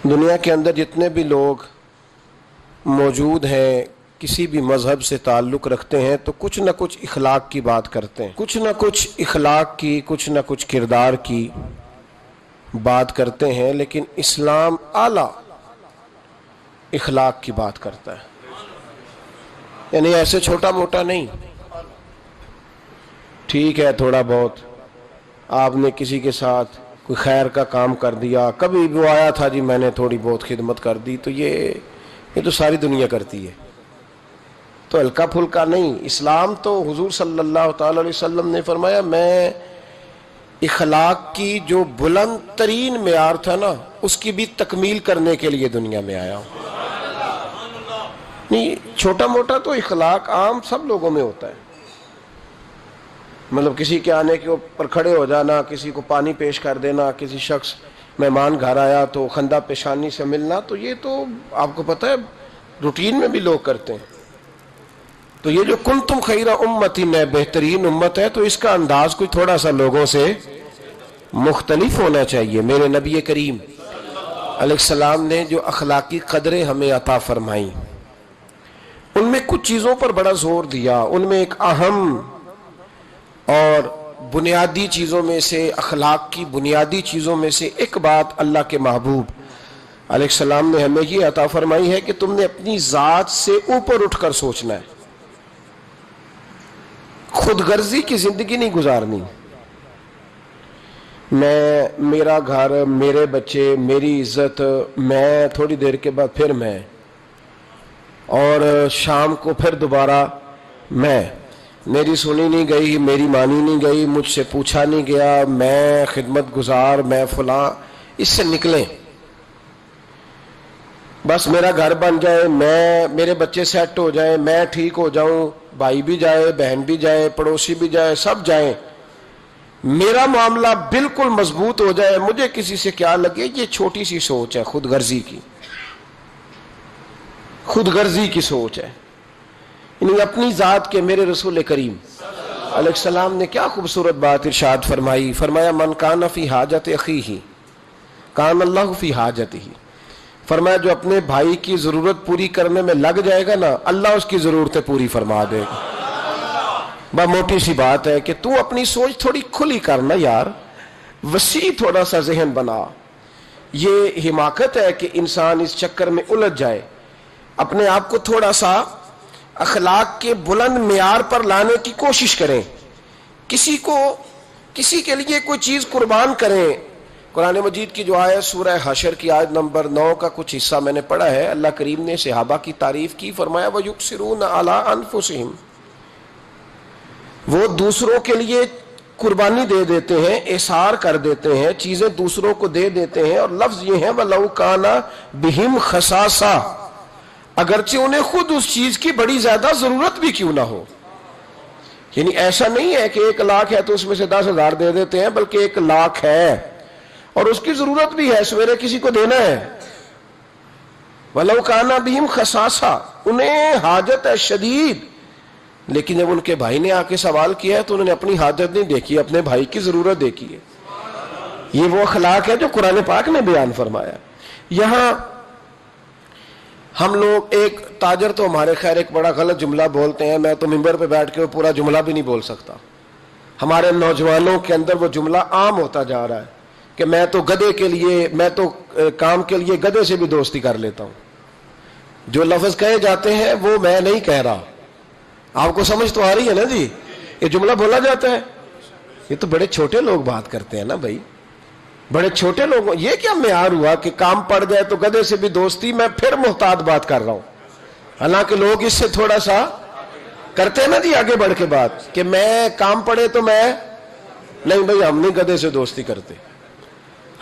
دنیا کے اندر جتنے بھی لوگ موجود ہیں کسی بھی مذہب سے تعلق رکھتے ہیں تو کچھ نہ کچھ اخلاق کی بات کرتے ہیں، کچھ نہ کچھ اخلاق کی، کچھ نہ کچھ کردار کی بات کرتے ہیں، لیکن اسلام اعلیٰ اخلاق کی بات کرتا ہے، یعنی ایسے چھوٹا موٹا نہیں۔ ٹھیک ہے تھوڑا بہت آپ نے کسی کے ساتھ کوئی خیر کا کام کر دیا، کبھی وہ آیا تھا جی میں نے تھوڑی بہت خدمت کر دی، تو یہ تو ساری دنیا کرتی ہے، تو ہلکا پھلکا نہیں۔ اسلام تو حضور صلی اللہ تعالی علیہ وسلم نے فرمایا میں اخلاق کی جو بلند ترین معیار تھا نا اس کی بھی تکمیل کرنے کے لیے دنیا میں آیا ہوں۔ نہیں چھوٹا موٹا تو اخلاق عام سب لوگوں میں ہوتا ہے، مطلب کسی کے آنے کے اوپر کھڑے ہو جانا، کسی کو پانی پیش کر دینا، کسی شخص مہمان گھر آیا تو خندہ پیشانی سے ملنا، تو یہ تو آپ کو پتہ ہے روٹین میں بھی لوگ کرتے ہیں۔ تو یہ جو کنتم خیر امتی میں بہترین امت ہے، تو اس کا انداز کوئی تھوڑا سا لوگوں سے مختلف ہونا چاہیے۔ میرے نبی کریم علیہ السلام نے جو اخلاقی قدریں ہمیں عطا فرمائیں ان میں کچھ چیزوں پر بڑا زور دیا، ان میں ایک اہم اور بنیادی چیزوں میں سے، اخلاق کی بنیادی چیزوں میں سے ایک بات اللہ کے محبوب علیہ السلام نے ہمیں یہ عطا فرمائی ہے کہ تم نے اپنی ذات سے اوپر اٹھ کر سوچنا ہے، خود غرضی کی زندگی نہیں گزارنی۔ میں، میرا گھر، میرے بچے، میری عزت، میں، تھوڑی دیر کے بعد پھر میں، اور شام کو پھر دوبارہ میں، میری سنی نہیں گئی، میری مانی نہیں گئی، مجھ سے پوچھا نہیں گیا، میں خدمت گزار، میں فلاں، اس سے نکلیں۔ بس میرا گھر بن جائے، میں، میرے بچے سیٹ ہو جائیں، میں ٹھیک ہو جاؤں، بھائی بھی جائے، بہن بھی جائے، پڑوسی بھی جائے، سب جائیں، میرا معاملہ بالکل مضبوط ہو جائے، مجھے کسی سے کیا لگے، یہ چھوٹی سی سوچ ہے خود غرضی کی، خود غرضی کی سوچ ہے، یعنی اپنی ذات کے۔ میرے رسول کریم علیہ السلام نے کیا خوبصورت بات ارشاد فرمائی، فرمایا من کان فی حاجت اخیہ کان اللہ فی حاجتہ، فرمایا جو اپنے بھائی کی ضرورت پوری کرنے میں لگ جائے گا نا اللہ اس کی ضرورتیں پوری فرما دے گا۔ بہت موٹی سی بات ہے کہ تو اپنی سوچ تھوڑی کھلی کرنا یار، وسیع تھوڑا سا ذہن بنا۔ یہ حماقت ہے کہ انسان اس چکر میں الجھ جائے، اپنے آپ کو تھوڑا سا اخلاق کے بلند معیار پر لانے کی کوشش کریں، کسی کے لیے کوئی چیز قربان کریں۔ قرآن مجید کی جو آیت سورہ حشر کی آیت نمبر 9 کا کچھ حصہ میں نے پڑھا ہے، اللہ کریم نے صحابہ کی تعریف کی، فرمایا وَيُؤْثِرُونَ عَلَىٰ أَنفُسِهِمْ، وہ دوسروں کے لیے قربانی دے دیتے ہیں، احصار کر دیتے ہیں، چیزیں دوسروں کو دے دیتے ہیں، اور لفظ یہ ہے وَلَوْ كَانَ بِهِمْ خَصَاصَةٌ، اگرچہ انہیں خود اس چیز کی بڑی زیادہ ضرورت بھی کیوں نہ ہو۔ یعنی ایسا نہیں ہے کہ 1 لاکھ ہے تو اس میں سے 10,000 دے دیتے ہیں، بلکہ 1 لاکھ ہے اور اس کی ضرورت بھی ہے، سویرے کسی کو دینا ہے۔ وَلَوْ كَانَ بِهِمْ خَصَاصَةٌ، انہیں حاجت ہے شدید، لیکن جب ان کے بھائی نے آ کے سوال کیا ہے تو انہوں نے اپنی حاجت نہیں دیکھی، اپنے بھائی کی ضرورت دیکھی ہے۔ یہ وہ اخلاق ہے جو قرآن پاک نے بیان فرمایا۔ یہاں ہم لوگ، ایک تاجر تو ہمارے خیر ایک بڑا غلط جملہ بولتے ہیں، میں تو ممبر پہ بیٹھ کے پورا جملہ بھی نہیں بول سکتا، ہمارے نوجوانوں کے اندر وہ جملہ عام ہوتا جا رہا ہے کہ میں تو گدھے کے لیے، میں تو کام کے لیے گدھے سے بھی دوستی کر لیتا ہوں۔ جو لفظ کہے جاتے ہیں وہ میں نہیں کہہ رہا، آپ کو سمجھ تو آ رہی ہے نا جی؟ یہ جملہ بولا جاتا ہے، یہ تو بڑے چھوٹے لوگ بات کرتے ہیں نا بھائی، بڑے چھوٹے لوگ۔ یہ کیا معیار ہوا کہ کام پڑ جائے تو گدھے سے بھی دوستی، میں پھر محتاط بات کر رہا ہوں، حالانکہ لوگ اس سے تھوڑا سا کرتے ہیں نا جی آگے بڑھ کے بات کہ میں کام پڑے تو میں نہیں، بھائی ہم نہیں گدھے سے دوستی کرتے،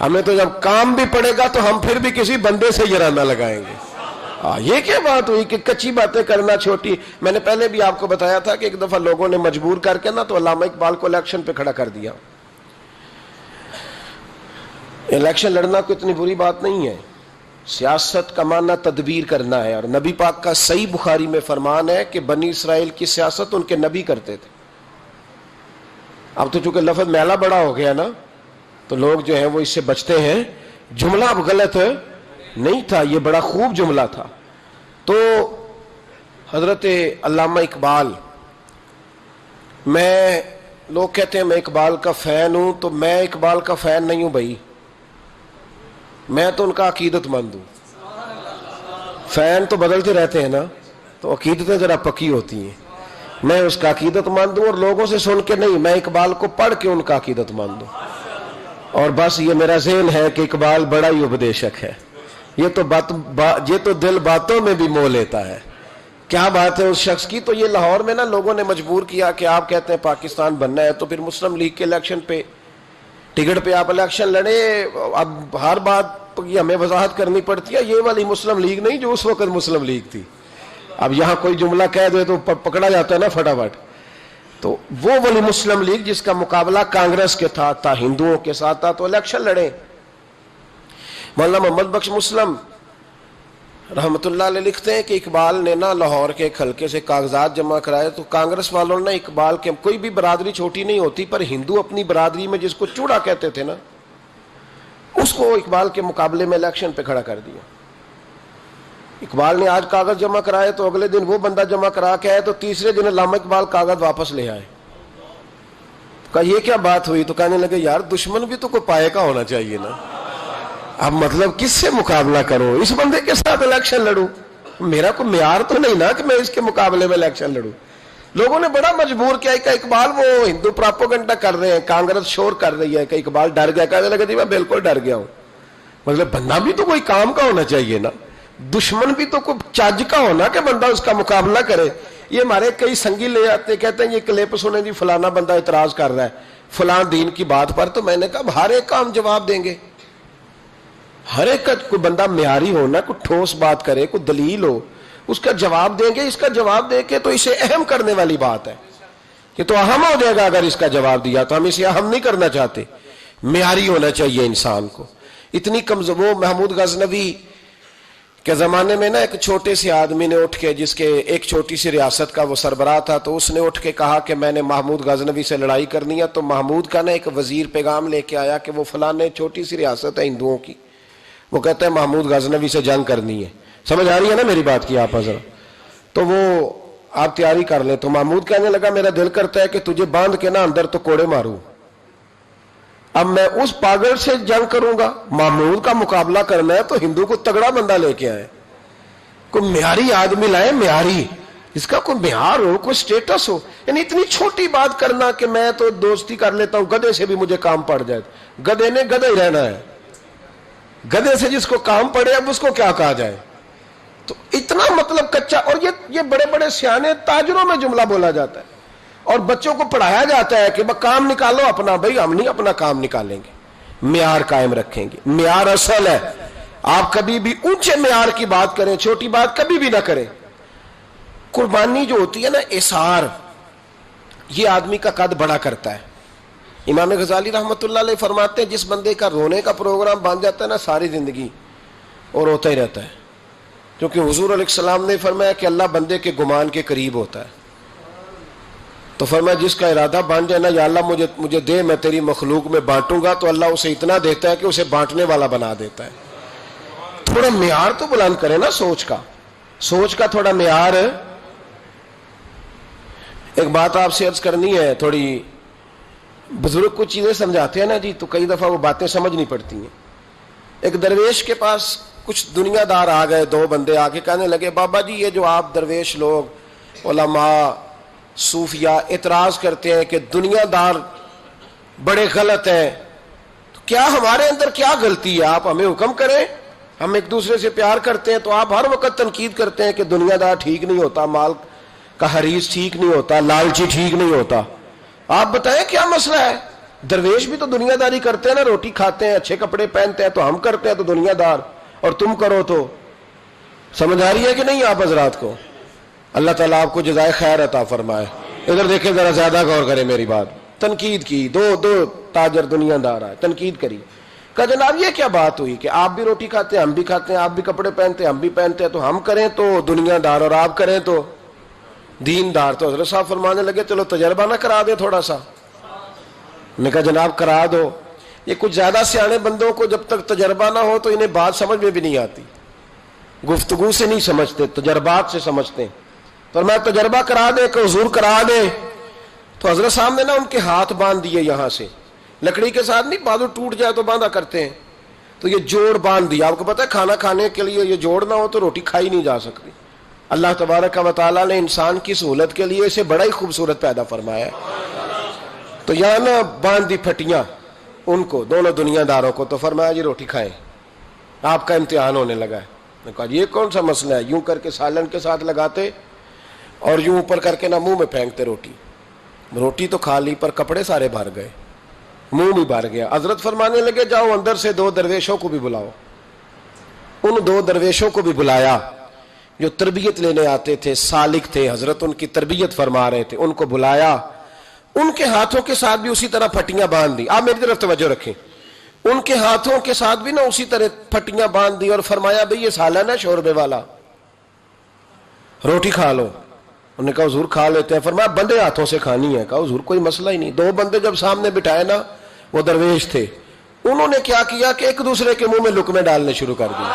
ہمیں تو جب کام بھی پڑے گا تو ہم پھر بھی کسی بندے سے جرانہ لگائیں گے۔ یہ کیا بات ہوئی کہ کچی باتیں کرنا چھوٹی۔ میں نے پہلے بھی آپ کو بتایا تھا کہ ایک دفعہ لوگوں نے مجبور کر کے نا تو علامہ اقبال کو الیکشن پہ کھڑا کر دیا۔ الیکشن لڑنا کوئی اتنی بری بات نہیں ہے، سیاست کا معنی تدبیر کرنا ہے، اور نبی پاک کا صحیح بخاری میں فرمان ہے کہ بنی اسرائیل کی سیاست ان کے نبی کرتے تھے۔ اب تو چونکہ لفظ میلہ بڑا ہو گیا نا تو لوگ جو ہیں وہ اس سے بچتے ہیں، جملہ اب غلط نہیں تھا، یہ بڑا خوب جملہ تھا. تو حضرت علامہ اقبال، میں لوگ کہتے ہیں میں اقبال کا فین ہوں، تو میں اقبال کا فین نہیں ہوں بھائی، میں تو ان کا عقیدت مند ہوں. فین تو بدلتے رہتے ہیں نا، تو عقیدتیں ذرا پکی ہوتی ہیں. میں اس کا عقیدت مند ہوں، اور لوگوں سے سن کے نہیں، میں اقبال کو پڑھ کے ان کا عقیدت مند ہوں. اور بس یہ میرا ذہن ہے کہ اقبال بڑا ہی اپدیشک ہے. یہ تو دل باتوں میں بھی مو لیتا ہے. کیا بات ہے اس شخص کی. تو یہ لاہور میں نا لوگوں نے مجبور کیا کہ آپ کہتے ہیں پاکستان بننا ہے، تو پھر مسلم لیگ کے الیکشن پہ ٹکٹ پہ آپ الیکشن لڑے. اب ہر بات کی ہمیں وضاحت کرنی پڑتی ہے، یہ والی مسلم لیگ نہیں جو اس وقت مسلم لیگ تھی. اب یہاں کوئی جملہ کہہ دے تو پکڑا جاتا ہے نا فٹافٹ. تو وہ والی مسلم لیگ جس کا مقابلہ کانگریس کے تھا ہندوؤں کے ساتھ تھا، تو الیکشن لڑے. مولانا محمد بخش مسلم رحمت اللہ علیہ لکھتے ہیں کہ اقبال نے نا لاہور کے ایک حلقے سے کاغذات جمع کرائے، تو کانگریس والوں نے اقبال کے، کوئی بھی برادری چھوٹی نہیں ہوتی، پر ہندو اپنی برادری میں جس کو چوڑا کہتے تھے نا، اس کو اقبال کے مقابلے میں الیکشن پہ کھڑا کر دیا. اقبال نے آج کاغذ جمع کرائے تو اگلے دن وہ بندہ جمع کرا کے آئے، تو تیسرے دن علامہ اقبال کاغذ واپس لے آئے. کہا یہ کیا بات ہوئی؟ تو کہنے لگے یار دشمن بھی تو کوئی پائے کا ہونا چاہیے نا. اب مطلب کس سے مقابلہ کروں؟ اس بندے کے ساتھ الیکشن لڑوں؟ میرا کوئی معیار تو نہیں نا کہ میں اس کے مقابلے میں الیکشن لڑوں. لوگوں نے بڑا مجبور کیا کہ اقبال وہ ہندو پراپوگنڈا کر رہے ہیں، کانگریس شور کر رہی ہے، کہ اقبال ڈر گیا. کہنے لگا جی میں بالکل ڈر گیا ہوں. مطلب بندہ بھی تو کوئی کام کا ہونا چاہیے نا، دشمن بھی تو کوئی چج کا ہونا کہ بندہ اس کا مقابلہ کرے. یہ ہمارے کئی سنگی لے آتے کہتے ہیں یہ کلپ سنیں جی فلانا بندہ اعتراض کر رہا ہے فلاں دین کی بات پر. تو میں نے کہا ہر ایک کا ہم جواب دیں گے، ہر ایک کا کوئی بندہ معیاری ہو نا، کوئی ٹھوس بات کرے، کوئی دلیل ہو، اس کا جواب دیں گے. اس کا جواب دے کے تو اسے اہم کرنے والی بات ہے کہ تو اہم ہو جائے گا اگر اس کا جواب دیا، تو ہم اسے اہم نہیں کرنا چاہتے. معیاری ہونا چاہیے انسان کو. اتنی کمزور. وہ محمود غزنوی کے زمانے میں نا ایک چھوٹے سے آدمی نے اٹھ کے، جس کے ایک چھوٹی سی ریاست کا وہ سربراہ تھا، تو اس نے اٹھ کے کہا کہ میں نے محمود غزنوی سے لڑائی کرنی ہے. تو محمود کا نا ایک وزیر پیغام لے کے آیا کہ وہ فلاں چھوٹی سی ریاست ہے ہندوؤں کی، وہ کہتا ہے محمود غزنوی سے جنگ کرنی ہے. سمجھ آ رہی ہے نا میری بات کی آپ حضرت؟ تو وہ آپ تیاری کر لیں. تو محمود کہنے لگا میرا دل کرتا ہے کہ تجھے باندھ کے نا اندر تو کوڑے ماروں. اب میں اس پاگل سے جنگ کروں گا؟ محمود کا مقابلہ کرنا ہے تو ہندو کو تگڑا بندہ لے کے آئے، کوئی معیاری آدمی لائے، معیاری، اس کا کوئی معیار ہو، کوئی سٹیٹس ہو. یعنی اتنی چھوٹی بات کرنا کہ میں تو دوستی کر لیتا ہوں گدھے سے بھی مجھے کام پڑ جائے. گدھے نے گدھا ہی رہنا ہے، گدھے سے جس کو کام پڑے اب اس کو کیا کہا جائے. تو اتنا مطلب کچا. اور یہ بڑے بڑے سیانے تاجروں میں جملہ بولا جاتا ہے اور بچوں کو پڑھایا جاتا ہے کہ کام نکالو اپنا. بھائی ہم نہیں اپنا کام نکالیں گے، معیار قائم رکھیں گے. معیار اصل ہے. آپ کبھی بھی اونچے معیار کی بات کریں، چھوٹی بات کبھی بھی نہ کریں. قربانی جو ہوتی ہے نا، اثار، یہ آدمی کا قد بڑا کرتا ہے. امام غزالی رحمت اللہ علیہ فرماتے ہیں جس بندے کا رونے کا پروگرام بن جاتا ہے نا ساری زندگی اور روتا ہی رہتا ہے. کیونکہ حضور علیہ السلام نے فرمایا کہ اللہ بندے کے گمان کے قریب ہوتا ہے. تو فرمایا جس کا ارادہ بن جائے نا یا اللہ مجھے دے، میں تیری مخلوق میں بانٹوں گا، تو اللہ اسے اتنا دیتا ہے کہ اسے بانٹنے والا بنا دیتا ہے. تھوڑا معیار تو بلند کرے نا سوچ کا تھوڑا معیار. ایک بات آپ سے عرض کرنی ہے، تھوڑی بزرگ کچھ چیزیں سمجھاتے ہیں نا جی، تو کئی دفعہ وہ باتیں سمجھنی پڑتی ہیں. ایک درویش کے پاس کچھ دنیا دار آ گئے، دو بندے آ کے کہنے لگے بابا جی یہ جو آپ درویش لوگ علماء صوفیاء اعتراض کرتے ہیں کہ دنیا دار بڑے غلط ہیں، تو کیا ہمارے اندر کیا غلطی ہے؟ آپ ہمیں حکم کریں. ہم ایک دوسرے سے پیار کرتے ہیں تو آپ ہر وقت تنقید کرتے ہیں کہ دنیا دار ٹھیک نہیں ہوتا، مال کا حریص ٹھیک نہیں ہوتا، لالچی ٹھیک نہیں ہوتا. آپ بتائیں کیا مسئلہ ہے؟ درویش بھی تو دنیا داری کرتے ہیں نا، روٹی کھاتے ہیں، اچھے کپڑے پہنتے ہیں، تو ہم کرتے ہیں تو دنیا دار، اور تم کرو تو. سمجھ آ رہی ہے کہ نہیں آپ حضرات کو؟ اللہ تعالیٰ آپ کو جزائے خیر عطا فرمائے. ادھر دیکھیں ذرا زیادہ غور کریں میری بات. تنقید کی، دو تاجر دنیا دار آئے، تنقید کری. کہا جناب یہ کیا بات ہوئی کہ آپ بھی روٹی کھاتے ہیں ہم بھی کھاتے ہیں، آپ بھی کپڑے پہنتے ہیں ہم بھی پہنتے ہیں، تو ہم کریں تو دنیا دار اور آپ کریں تو دیندار. تو حضرت صاحب فرمانے لگے چلو تجربہ نہ کرا دیں تھوڑا سا. میں کہا جناب کرا دو. یہ کچھ زیادہ سیانے بندوں کو جب تک تجربہ نہ ہو تو انہیں بات سمجھ میں بھی نہیں آتی، گفتگو سے نہیں سمجھتے، تجربات سے سمجھتے ہیں۔ پر میں تجربہ کرا دے کہ حضور کرا دے، تو حضرت صاحب نے نا ان کے ہاتھ باندھ دیے یہاں سے، لکڑی کے ساتھ نہیں، بازو ٹوٹ جائے تو باندھا کرتے ہیں، تو یہ جوڑ باندھ دیا۔ آپ کو پتہ ہے کھانا کھانے کے لیے یہ جوڑ نہ ہو تو روٹی کھائی نہیں جا سکتی۔ اللہ تبارک و تعالیٰ نے انسان کی سہولت کے لیے اسے بڑا ہی خوبصورت پیدا فرمایا ہے۔ تو یہاں نا باندھ دی پھٹیاں ان کو، دونوں دنیا داروں کو، تو فرمایا جی روٹی کھائیں، آپ کا امتحان ہونے لگا ہے۔ میں کہا یہ کون سا مسئلہ ہے؟ یوں کر کے سالن کے ساتھ لگاتے اور یوں اوپر کر کے نا منہ میں پھینکتے روٹی، روٹی تو کھا لی پر کپڑے سارے بھر گئے، منہ بھی بھر گیا۔ حضرت فرمانے لگے جاؤ اندر سے 2 درویشوں کو بھی بلاؤ۔ ان 2 درویشوں کو بھی بلایا جو تربیت لینے آتے تھے، سالک تھے، حضرت ان کی تربیت فرما رہے تھے، ان کو بلایا، ان کے ہاتھوں کے ساتھ بھی اسی طرح پھٹیاں باندھ دی۔ آپ میری طرف توجہ رکھیں، ان کے ہاتھوں کے ساتھ بھی نا اسی طرح پھٹیاں باندھ دی اور فرمایا بھئی یہ سالن ہے شوربے والا، روٹی کھا لو۔ انہوں نے کہا حضور کھا لیتے ہیں۔ فرمایا بندے ہاتھوں سے کھانی ہے۔ کہا حضور کوئی مسئلہ ہی نہیں۔ 2 بندے جب سامنے بٹھائے نا، وہ درویش تھے، انہوں نے کیا کیا کہ ایک دوسرے کے منہ میں لقمے ڈالنے شروع کر دیے۔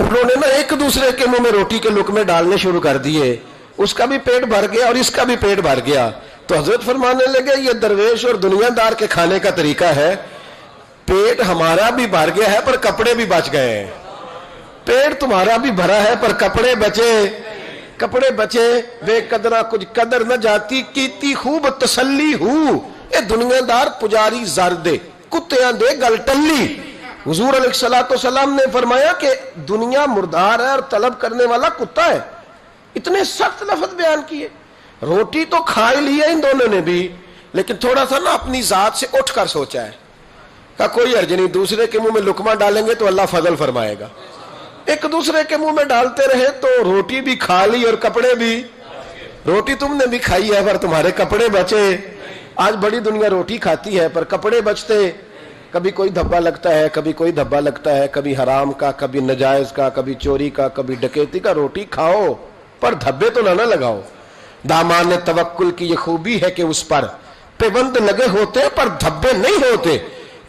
انہوں نے نا ایک دوسرے کے منہ میں روٹی کے لقمے ڈالنے شروع کر دیے، اس کا بھی پیٹ بھر گیا اور اس کا بھی پیٹ بھر گیا۔ تو حضرت فرمانے لگے یہ درویش اور دنیا دار کے کھانے کا طریقہ ہے، پیٹ ہمارا بھی بھر گیا ہے پر کپڑے بھی بچ گئے ہیں، پیٹ تمہارا بھی بھرا ہے پر کپڑے بچے، کپڑے بچے، بے قدرہ کچھ قدر نہ جاتی، کیتی خوب تسلی ہوں، اے دنیا دار پجاری زردے کتیاں دے گل ٹلی۔ حضور علیہ السلام نے فرمایا کہ دنیا مردار ہے اور طلب کرنے والا کتا ہے، اتنے سخت لفظ بیان کیے۔ روٹی تو کھا ہی لی ہے ان دونوں نے بھی، لیکن تھوڑا سا نا اپنی ذات سے اٹھ کر سوچا ہے، کہا کوئی حرج نہیں، دوسرے کے منہ میں لقمہ ڈالیں گے تو اللہ فضل فرمائے گا۔ ایک دوسرے کے منہ میں ڈالتے رہے تو روٹی بھی کھا لی اور کپڑے بھی، روٹی تم نے بھی کھائی ہے پر تمہارے کپڑے بچے۔ آج بڑی دنیا روٹی کھاتی ہے پر کپڑے بچتے، کبھی کوئی دھبا لگتا ہے، کبھی کوئی دھبا لگتا ہے، کبھی حرام کا، کبھی نجائز کا، کبھی چوری کا، کبھی ڈکیتی کا۔ روٹی کھاؤ پر دھبے تو نہ لگاؤ۔ دامان توکل کی یہ خوبی ہے کہ اس پر پیبند لگے ہوتے پر دھبے نہیں ہوتے۔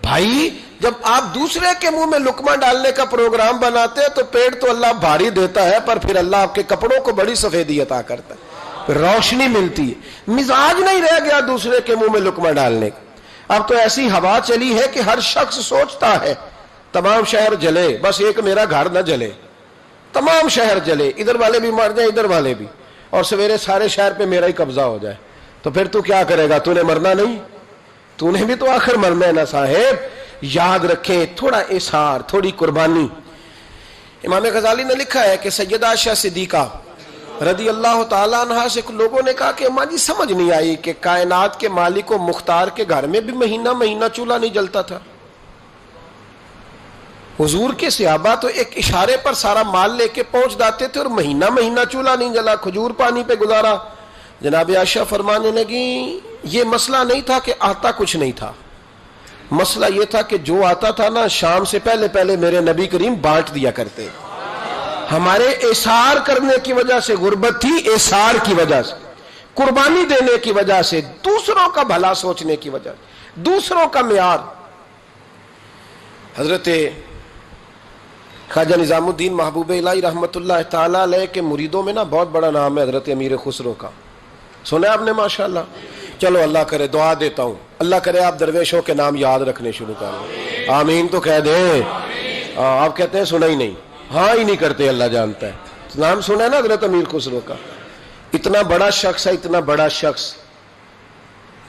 بھائی جب آپ دوسرے کے منہ میں لقمہ ڈالنے کا پروگرام بناتے ہیں تو پیٹ تو اللہ بھاری دیتا ہے، پر پھر اللہ آپ کے کپڑوں کو بڑی سفیدی عطا کرتا ہے، روشنی ملتی ہے۔ مزاج نہیں رہ گیا دوسرے کے منہ میں لقمہ ڈالنے کا۔ اب تو ایسی ہوا چلی ہے کہ ہر شخص سوچتا ہے تمام شہر جلے، بس ایک میرا گھر نہ جلے، تمام شہر جلے، ادھر والے بھی مر جائیں ادھر والے بھی، اور سویرے سارے شہر پہ میرا ہی قبضہ ہو جائے۔ تو پھر تو کیا کرے گا؟ تو نے مرنا نہیں، تو نے بھی تو آخر مرنا ہے نا صاحب۔ یاد رکھیں تھوڑا اظہار، تھوڑی قربانی۔ امام غزالی نے لکھا ہے کہ سیدہ عائشہ صدیقہ رضی اللہ تعالیٰ عنہ سے لوگوں نے کہا کہ اماں جی سمجھ نہیں آئی کہ کائنات کے مالک و مختار کے گھر میں بھی مہینہ مہینہ چولہا نہیں جلتا تھا۔ حضور کے صحابہ تو ایک اشارے پر سارا مال لے کے پہنچ جاتے تھے اور مہینہ مہینہ چولہا نہیں جلا، کھجور پانی پہ گزارا۔ جناب عائشہ فرمانے لگی یہ مسئلہ نہیں تھا کہ آتا کچھ نہیں تھا، مسئلہ یہ تھا کہ جو آتا تھا نا شام سے پہلے پہلے میرے نبی کریم بانٹ دیا کرتے۔ ہمارے احسار کرنے کی وجہ سے غربت تھی، احسار کی وجہ سے، قربانی دینے کی وجہ سے، دوسروں کا بھلا سوچنے کی وجہ سے، دوسروں کا معیار۔ حضرت خواجہ نظام الدین محبوب الہی رحمت اللہ تعالیٰ علیہ کے مریدوں میں نا بہت بڑا نام ہے حضرت امیر خسرو کا، سنا آپ نے ماشاءاللہ؟ چلو اللہ کرے، دعا دیتا ہوں اللہ کرے آپ درویشوں کے نام یاد رکھنے شروع کریں، آمین تو کہہ دیں۔ آپ کہتے ہیں سنا ہی نہیں، ہاں ہی نہیں کرتے، اللہ جانتا ہے۔ نام سنا ہے نا حضرت امیر خسرو کا، اتنا بڑا شخص ہے، اتنا بڑا شخص،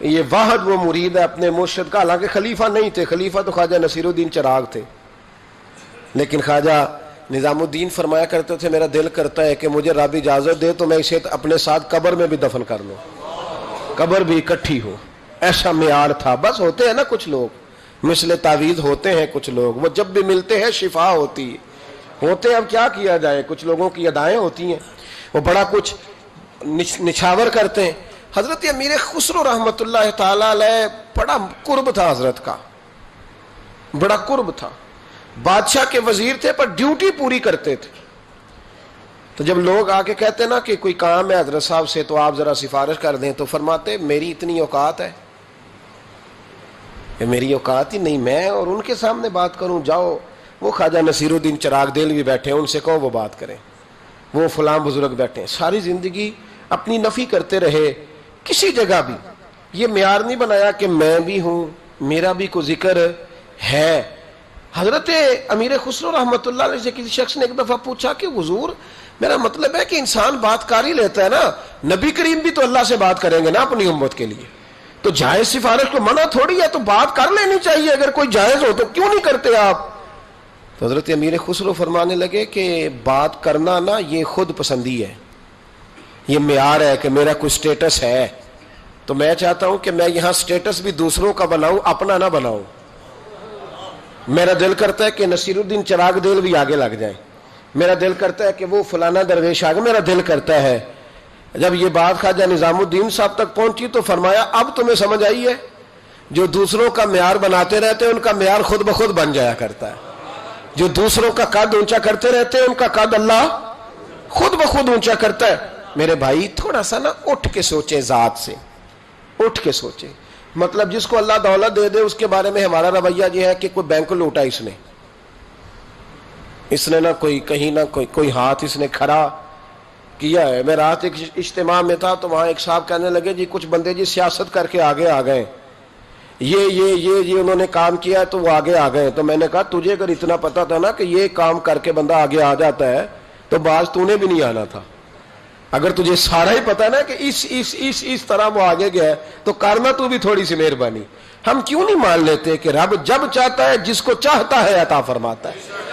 یہ واحد وہ مرید ہے اپنے مرشد کا، حالانکہ خلیفہ نہیں تھے، خلیفہ تو خواجہ نصیر الدین چراغ تھے، لیکن خواجہ نظام الدین فرمایا کرتے تھے میرا دل کرتا ہے کہ مجھے رب اجازت دے تو میں اسے اپنے ساتھ قبر میں بھی دفن کر لوں، قبر بھی اکٹھی ہو، ایسا معیار تھا۔ بس ہوتے ہیں نا کچھ لوگ مثل تعویذ ہوتے ہیں، کچھ لوگ وہ جب بھی ملتے ہیں شفا ہوتی ہے، ہوتے اب کیا کیا جائے، کچھ لوگوں کی ادائیں ہوتی ہیں، وہ بڑا کچھ نچھاور کرتے ہیں۔ حضرت امیر خسرو رحمت اللہ تعالیٰ علیہ بڑا قرب تھا حضرت کا، بڑا قرب تھا، بادشاہ کے وزیر تھے پر ڈیوٹی پوری کرتے تھے۔ تو جب لوگ آ کے کہتے نا کہ کوئی کام ہے حضرت صاحب سے تو آپ ذرا سفارش کر دیں، تو فرماتے میری اتنی اوقات ہے، کہ میری اوقات ہی نہیں میں اور ان کے سامنے بات کروں. جاؤ وہ خواجہ نصیر الدین چراغ دہلوی بیٹھے ہیں, ان سے کہو وہ بات کریں, وہ فلاں بزرگ بیٹھے ہیں. ساری زندگی اپنی نفی کرتے رہے. کسی جگہ بھی یہ معیار نہیں بنایا کہ میں بھی ہوں, میرا بھی کوئی ذکر ہے. حضرت امیر خسرو رحمۃ اللہ علیہ سے کسی شخص نے ایک دفعہ پوچھا کہ حضور میرا مطلب ہے کہ انسان بات کر ہی لیتا ہے نا, نبی کریم بھی تو اللہ سے بات کریں گے نا اپنی امت کے لیے, تو جائز سفارش کو منع تھوڑی ہے, تو بات کر لینی چاہیے. اگر کوئی جائز ہو تو کیوں نہیں کرتے آپ؟ تو حضرت امیر خسرو فرمانے لگے کہ بات کرنا نا یہ خود پسندی ہے, یہ معیار ہے کہ میرا کوئی سٹیٹس ہے, تو میں چاہتا ہوں کہ میں یہاں سٹیٹس بھی دوسروں کا بناؤں, اپنا نہ بناؤں. میرا دل کرتا ہے کہ نصیر الدین چراغ دہلوی آگے لگ جائیں, میرا دل کرتا ہے کہ وہ فلانا درویش آگے, میرا دل کرتا ہے. جب یہ بات خواجہ نظام الدین صاحب تک پہنچی تو فرمایا اب تمہیں سمجھ آئی ہے, جو دوسروں کا معیار بناتے رہتے ہیں ان کا معیار خود بخود بن جایا کرتا ہے. جو دوسروں کا قد اونچا کرتے رہتے ہیں ان کا قد اللہ خود بخود اونچا کرتا ہے. میرے بھائی تھوڑا سا نا اٹھ کے سوچیں, ذات سے اٹھ کے سوچیں. مطلب جس کو اللہ دولت دے دے اس کے بارے میں ہمارا رویہ یہ ہے کہ کوئی بینک لوٹا اس نے نہ کوئی کہیں نہ کوئی ہاتھ اس نے کھڑا کیا ہے. میں رات ایک اجتماع میں تھا تو وہاں ایک صاحب کہنے لگے جی کچھ بندے جی سیاست کر کے آگے آ گئے, یہ انہوں نے کام کیا ہے تو وہ آگے آ گئے. تو میں نے کہا تجھے اگر اتنا پتا تھا نا کہ یہ کام کر کے بندہ آگے آ جاتا ہے تو باز تو نے بھی نہیں آنا تھا. اگر تجھے سارا ہی پتا نا کہ اس طرح وہ آگے گیا ہے تو کرنا تو بھی تھوڑی سی مہربانی. ہم کیوں نہیں مان لیتے کہ رب جب چاہتا ہے جس کو چاہتا ہے عطا فرماتا ہے,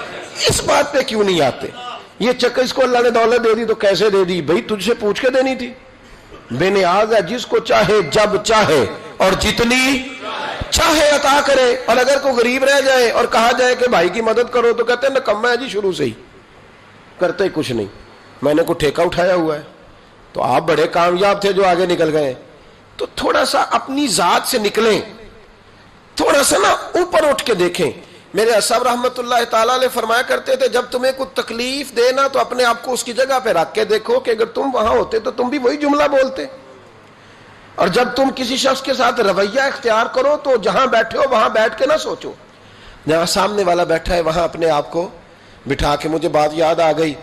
اس بات پہ کیوں نہیں آتے؟ یہ چکر اس کو اللہ نے دولت دے دی تو کیسے دے دی بھائی, تجھ سے پوچھ کے دینی تھی. بے نیاز ہے, جس کو چاہے جب چاہے اور جتنی چاہے عطا کرے. اور اگر کوئی غریب رہ جائے اور کہا جائے کہ بھائی کی مدد کرو تو کہتے ہیں نکما ہے جی, شروع سے ہی کرتے ہی کچھ نہیں, میں نے کوئی ٹھیکہ اٹھایا ہوا ہے. تو آپ بڑے کامیاب تھے جو آگے نکل گئے. تو تھوڑا سا اپنی ذات سے نکلیں, تھوڑا سا نا اوپر اٹھ کے دیکھیں. میرے صاحب رحمت اللہ تعالیٰ علیہ فرمایا کرتے تھے جب تمہیں کوئی تکلیف دینا تو اپنے آپ کو اس کی جگہ پہ رکھ کے دیکھو کہ اگر تم وہاں ہوتے تو تم بھی وہی جملہ بولتے. اور جب تم کسی شخص کے ساتھ رویہ اختیار کرو تو جہاں بیٹھے ہو وہاں بیٹھ کے نہ سوچو, جہاں سامنے والا بیٹھا ہے وہاں اپنے آپ کو بٹھا کے. مجھے بات یاد آ گئی,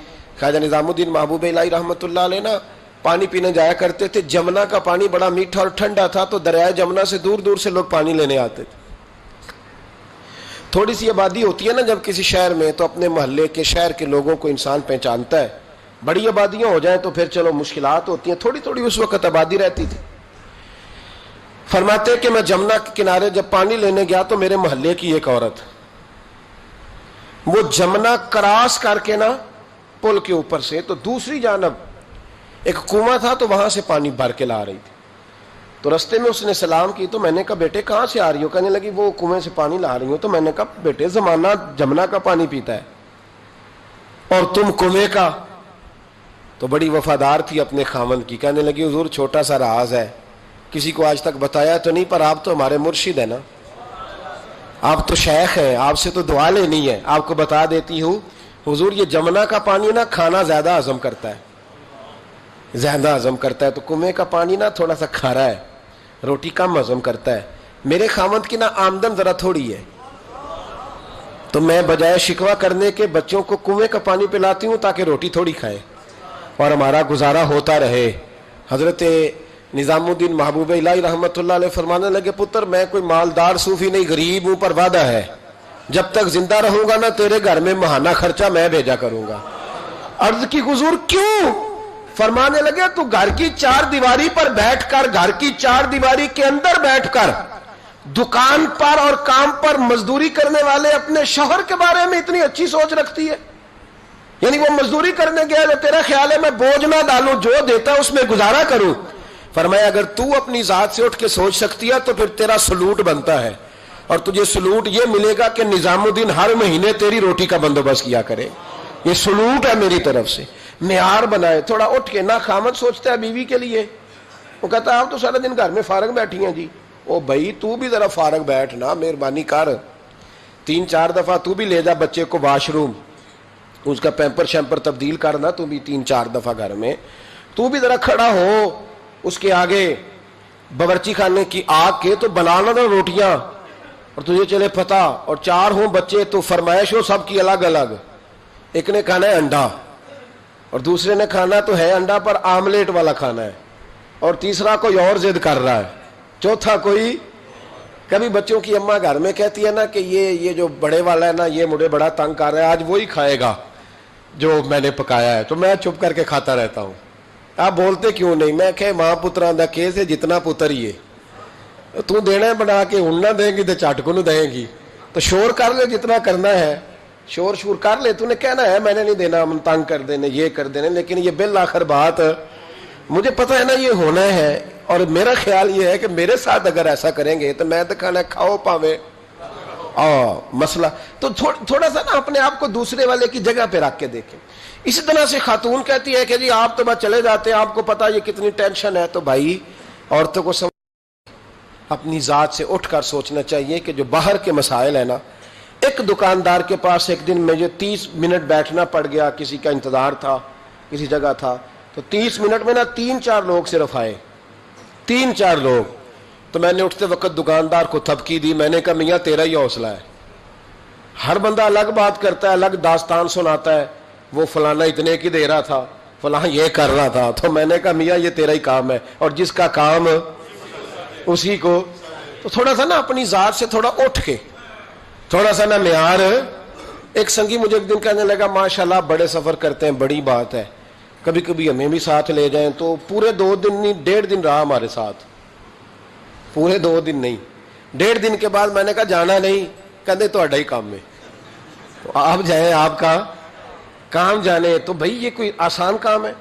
خواجہ نظام الدین محبوب الہی رحمت اللہ علیہ نا پانی پینے جایا کرتے تھے. جمنا کا پانی بڑا میٹھا اور ٹھنڈا تھا تو دریائے جمنا سے دور دور سے لوگ پانی لینے آتے تھے. تھوڑی سی آبادی ہوتی ہے نا جب کسی شہر میں تو اپنے محلے کے شہر کے لوگوں کو انسان پہچانتا ہے. بڑی آبادیاں ہو جائیں تو پھر چلو مشکلات ہوتی ہیں, تھوڑی تھوڑی اس وقت آبادی رہتی تھی. فرماتے کہ میں جمنا کے کنارے جب پانی لینے گیا تو میرے محلے کی ایک عورت وہ جمنا کراس کر کے نا پل کے اوپر سے تو دوسری جانب ایک کنواں تھا تو وہاں سے پانی بھر کے لا رہی تھی. تو رستے میں اس نے سلام کی تو میں نے کہا بیٹے کہاں سے آ رہی ہو؟ کہنے لگی وہ کنویں سے پانی لا رہی ہوں. تو میں نے کہا بیٹے زمانہ جمنا کا پانی پیتا ہے اور تم کنویں کا. تو بڑی وفادار تھی اپنے خاوند کی, کہنے لگی حضور چھوٹا سا راز ہے, کسی کو آج تک بتایا تو نہیں, پر آپ تو ہمارے مرشد ہیں نا, آپ تو شیخ ہیں, آپ سے تو دعا لینی ہے, آپ کو بتا دیتی ہوں حضور یہ جمنا کا پانی نا کھانا زیادہ ہضم کرتا ہے, زیادہ ہضم کرتا ہے. تو کنویں کا پانی نا تھوڑا سا کھارا ہے, روٹی کم ہضم کرتا ہے. میرے خاوند کی نا آمدن ذرا تھوڑی ہے تو میں بجائے شکوہ کرنے کے بچوں کو کنویں کا پانی پلاتی ہوں تاکہ روٹی تھوڑی کھائیں اور ہمارا گزارا ہوتا رہے. حضرت نظام الدین محبوب الہی رحمت اللہ علیہ فرمانے لگے پتر میں کوئی مالدار صوفی نہیں, غریب ہوں پر وعدہ ہے جب تک زندہ رہوں گا نا تیرے گھر میں ماہانہ خرچہ میں بھیجا کروں گا. عرض کی حضور کیوں؟ فرمانے لگے تو گھر کی چار دیواری پر بیٹھ کر, گھر کی چار دیواری کے اندر بیٹھ کر دکان پر اور کام پر مزدوری کرنے والے اپنے شوہر کے بارے میں اتنی اچھی سوچ رکھتی ہے. یعنی وہ مزدوری کرنے گیا تو تیرا خیال ہے میں بوجھ نہ ڈالوں, جو دیتا اس میں گزارا کروں. فرمایا اگر تو اپنی ذات سے اٹھ کے سوچ سکتی ہے تو پھر تیرا سلوٹ بنتا ہے, اور تجھے سلوٹ یہ ملے گا کہ نظام الدین ہر مہینے تیری روٹی کا بندوبست کیا کرے. یہ سلوٹ ہے میری طرف سے. معیار بنائے, تھوڑا اٹھ کے. نہ خامد سوچتا ہے بیوی کے لیے, وہ کہتا ہے آپ تو سارا دن گھر میں فارغ بیٹھی ہیں جی. او بھائی تو بھی ذرا فارغ بیٹھ نا, مہربانی کر, 3-4 دفعہ تو بھی لے جا بچے کو واش روم, اس کا پیمپر شیمپر تبدیل کرنا تو بھی 3-4 دفعہ گھر میں. تو بھی ذرا کھڑا ہو اس کے آگے باورچی خانے کی آگ کے تو بنانا نا روٹیاں. اور تجھے چلے پتہ اور 4 ہوں بچے تو فرمائش ہو سب کی الگ الگ، ایک نے کھانا ہے انڈا اور دوسرے نے کھانا تو ہے انڈا پر آملیٹ والا کھانا ہے، اور تیسرا کوئی اور ضد کر رہا ہے، چوتھا کوئی. کبھی بچوں کی اماں گھر میں کہتی ہے نا کہ یہ جو بڑے والا ہے نا یہ مجھے بڑا تنگ کر رہا ہے، آج وہی کھائے گا جو میں نے پکایا ہے، تو میں چپ کر کے کھاتا رہتا ہوں. آپ بولتے کیوں نہیں؟ میں کہ ماں پتراں دا کیس ہے، جتنا پتر ہی ہے، تو دینا بنا کے ہن نہ دیں گی تو چٹ کو نہ دیں گی، تو شور کر لے جتنا کرنا ہے، شور کر لے، تو نے کہنا ہے میں نے نہیں دینا، ہم تنگ کر دینے یہ کر دینے، لیکن یہ بالآخر بات مجھے پتہ ہے نا یہ ہونا ہے. اور میرا خیال یہ ہے کہ میرے ساتھ اگر ایسا کریں گے تو میں تو کھانا کھاؤ پاوے مسئلہ. تو تھوڑا سا نا اپنے آپ کو دوسرے والے کی جگہ پہ رکھ کے دیکھیں. اسی طرح سے خاتون کہتی ہے کہ جی آپ تو بس چلے جاتے ہیں، آپ کو پتا یہ کتنی ٹینشن ہے. تو بھائی عورتوں کو اپنی ذات سے اٹھ کر سوچنا چاہیے کہ جو باہر کے مسائل ہیں نا، ایک دکاندار کے پاس ایک دن مجھے 30 منٹ بیٹھنا پڑ گیا، کسی کا انتظار تھا، کسی جگہ تھا، تو 30 منٹ میں نا 3-4 لوگ صرف آئے، 3-4 لوگ. تو میں نے اٹھتے وقت دکاندار کو تھپکی دی، میں نے کہا میاں تیرا ہی حوصلہ ہے، ہر بندہ الگ بات کرتا ہے، الگ داستان سناتا ہے، وہ فلانا اتنے کی دے رہا تھا، فلاں یہ کر رہا تھا. تو میں نے کہا میاں یہ تیرا ہی کام ہے، اور جس کا کام اسی کو. تو تھوڑا سا نا اپنی ذات سے تھوڑا اٹھ کے تھوڑا سا نا معیار. ایک سنگی مجھے ایک دن کہنے لگا ماشاءاللہ بڑے سفر کرتے ہیں، بڑی بات ہے، کبھی کبھی ہمیں بھی ساتھ لے جائیں. تو پورے 2 دن نہیں 1.5 دن رہا ہمارے ساتھ، پورے 2 دن نہیں 1.5 دن کے بعد میں نے کہا جانا نہیں، کہتے تہاڈا ہی کام ہے، تو آپ جائیں، آپ کا کام جانے. تو بھائی یہ کوئی آسان کام ہے؟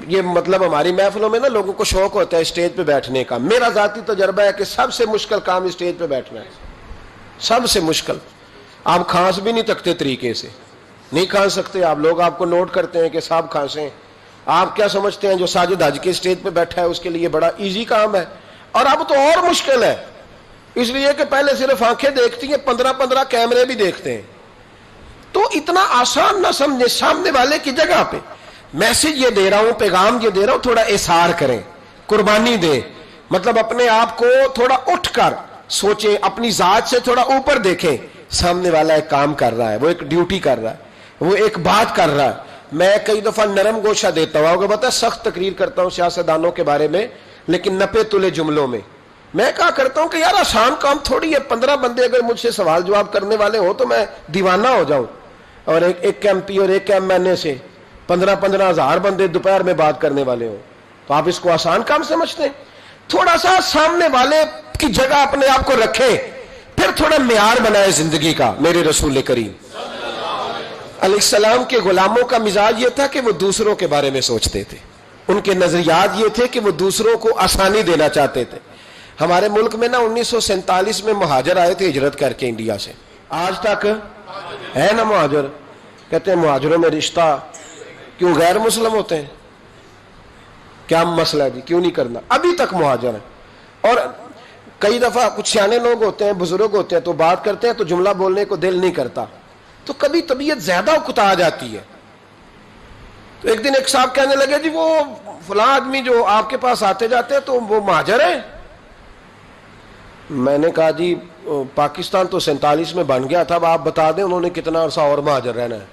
یہ مطلب ہماری محفلوں میں نا لوگوں کو شوق ہوتا ہے اسٹیج پہ بیٹھنے کا. میرا ذاتی تجربہ ہے کہ سب سے مشکل کام اسٹیج پہ بیٹھنا ہے، سب سے مشکل. آپ کھانس بھی نہیں تکتے طریقے سے، نہیں کھانس سکتے آپ، لوگ آپ کو نوٹ کرتے ہیں کہ صاحب کھانسیں. آپ کیا سمجھتے ہیں جو ساجد حج کے اسٹیج پہ بیٹھا ہے اس کے لیے بڑا ایزی کام ہے؟ اور اب تو اور مشکل ہے، اس لیے کہ پہلے صرف آنکھیں دیکھتی ہیں، 15 کیمرے بھی دیکھتے ہیں. تو اتنا آسان نہ سمجھے، سامنے والے کی جگہ پہ میسج یہ دے رہا ہوں، پیغام یہ دے رہا ہوں، تھوڑا احسار کریں، قربانی دیں. مطلب اپنے آپ کو تھوڑا اٹھ کر سوچیں، اپنی ذات سے تھوڑا اوپر دیکھیں. سامنے والا ایک کام کر رہا ہے، وہ ایک ڈیوٹی کر رہا ہے، وہ ایک بات کر رہا ہے. میں کئی دفعہ نرم گوشہ دیتا ہوں، آپ کو پتا ہے سخت تقریر کرتا ہوں سیاستدانوں کے بارے میں، لیکن نپے تلے جملوں میں. میں کہا کرتا ہوں کہ یار آسان کام تھوڑی ہے، 15 بندے اگر مجھ سے سوال جواب کرنے والے ہوں تو میں دیوانہ ہو جاؤں. اور ایک ایم پی اور ایک ایم این اے سے 15 ہزار بندے دوپہر میں بات کرنے والے ہوں، تو آپ اس کو آسان کام سمجھتے ہیں؟ تھوڑا سا سامنے والے کی جگہ اپنے آپ کو رکھے، پھر تھوڑا معیار بنائے زندگی کا. میرے رسول کریم علیہ السلام کے غلاموں کا مزاج یہ تھا کہ وہ دوسروں کے بارے میں سوچتے تھے، ان کے نظریات یہ تھے کہ وہ دوسروں کو آسانی دینا چاہتے تھے. ہمارے ملک میں نا 1947 میں مہاجر آئے تھے ہجرت کر کے انڈیا سے، آج تک ہے نا مہاجر. کہتے ہیں مہاجروں میں رشتہ کیوں غیر مسلم ہوتے ہیں؟ کیا مسئلہ ہے جی، کیوں نہیں کرنا؟ ابھی تک مہاجر ہیں. اور کئی دفعہ کچھ سیانے لوگ ہوتے ہیں، بزرگ ہوتے ہیں، تو بات کرتے ہیں تو جملہ بولنے کو دل نہیں کرتا، تو کبھی طبیعت زیادہ اکتا جاتی ہے. تو ایک دن ایک صاحب کہنے لگے جی وہ فلاں آدمی جو آپ کے پاس آتے جاتے ہیں تو وہ مہاجر ہے. میں نے کہا جی پاکستان تو 47 میں بن گیا تھا، اب آپ بتا دیں انہوں نے کتنا عرصہ اور مہاجر رہنا ہے.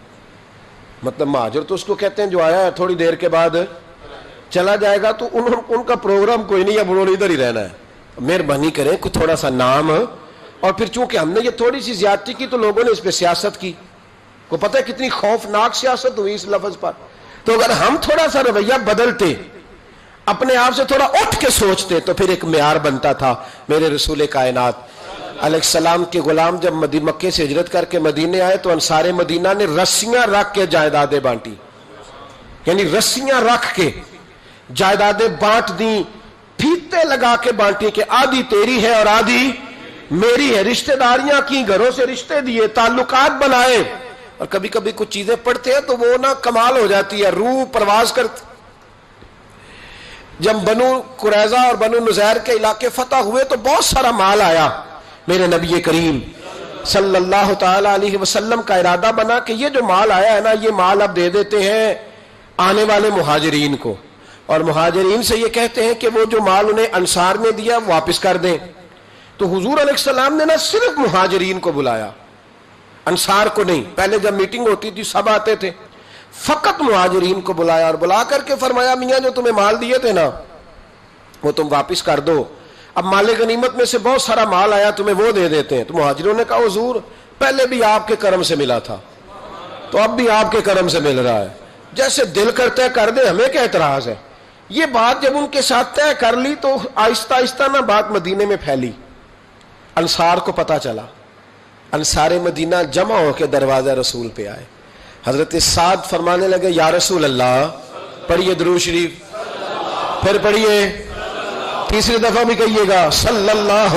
مطلب مہاجر تو اس کو کہتے ہیں جو آیا ہے تھوڑی دیر کے بعد چلا جائے گا، تو ان کا پروگرام کوئی نہیں، اب انہوں نے ادھر ہی رہنا ہے. مہربانی کریں کوئی تھوڑا سا نام. اور پھر چونکہ ہم نے یہ تھوڑی سی زیادتی کی تو لوگوں نے اس پہ سیاست کی، کو پتہ ہے کتنی خوفناک سیاست ہوئی اس لفظ پر. تو اگر ہم تھوڑا سا رویہ بدلتے، اپنے آپ سے تھوڑا اٹھ کے سوچتے، تو پھر ایک معیار بنتا تھا. میرے رسول کائنات علیہ السلام کے غلام جب مکے سے ہجرت کر کے مدینے آئے تو انصار مدینہ نے رسیاں رکھ کے جائیدادیں بانٹی، یعنی رسیاں رکھ کے جائیدادیں بانٹ دیں، پھیتے لگا کے بانٹی کہ آدھی تیری ہے اور آدھی میری ہے. رشتہ داریاں کی، گھروں سے رشتے دیے، تعلقات بنائے. اور کبھی کبھی کچھ چیزیں پڑھتے ہیں تو وہ نا کمال ہو جاتی ہے، روح پرواز کرتی. جب بنو قریظہ اور بنو نذیر کے علاقے فتح ہوئے تو بہت سارا مال آیا. میرے نبی کریم صلی اللہ تعالی علیہ وسلم کا ارادہ بنا کہ یہ جو مال آیا ہے نا، یہ مال اب دے دیتے ہیں آنے والے مہاجرین کو، اور مہاجرین سے یہ کہتے ہیں کہ وہ جو مال انہیں انصار نے دیا واپس کر دیں. تو حضور علیہ السلام نے نہ صرف مہاجرین کو بلایا، انصار کو نہیں. پہلے جب میٹنگ ہوتی تھی سب آتے تھے، فقط مہاجرین کو بلایا اور بلا کر کے فرمایا میاں جو تمہیں مال دیے تھے نا وہ تم واپس کر دو. اب مال غنیمت میں سے بہت سارا مال آیا تمہیں وہ دے دیتے ہیں. تو مہاجروں نے کہا حضور پہلے بھی آپ کے کرم سے ملا تھا تو اب بھی آپ کے کرم سے مل رہا ہے، جیسے دل کرتا ہے کر دے، ہمیں کیا اعتراض ہے. یہ بات جب ان کے ساتھ طے کر لی تو آہستہ آہستہ نہ بات مدینے میں پھیلی. انصار کو پتا چلا، انصار مدینہ جمع ہو کے دروازہ رسول پہ آئے. حضرت سعد فرمانے لگے یا رسول اللہ، پڑھیے درود شریف، پھر پڑھیے، تیسری دفعہ بھی کہیے گا صلی اللہ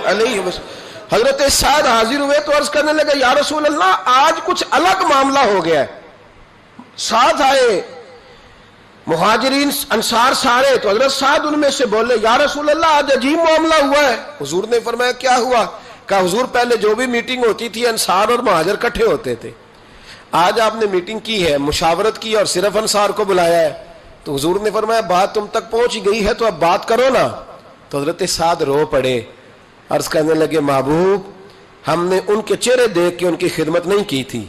علیہ وسلم. حضرت سعد حاضر ہوئے تو عرض کرنے لگے یا رسول اللہ آج کچھ الگ معاملہ ہو گیا ہے. سعد آئے، مہاجرین انصار سارے، تو حضرت سعد ان میں سے بولے یا رسول اللہ آج عجیب معاملہ ہوا ہے. حضور نے فرمایا کیا ہوا؟ کہا حضور پہلے جو بھی میٹنگ ہوتی تھی انصار اور مہاجر کٹھے ہوتے تھے، آج آپ نے میٹنگ کی ہے، مشاورت کی اور صرف انصار کو بلایا ہے. تو حضور نے فرمایا بات تم تک پہنچ گئی ہے تو اب بات کرو نا. تو حضرت سعد رو پڑے، عرض کرنے لگے محبوب ہم نے ان کے چہرے دیکھ کے ان کی خدمت نہیں کی تھی،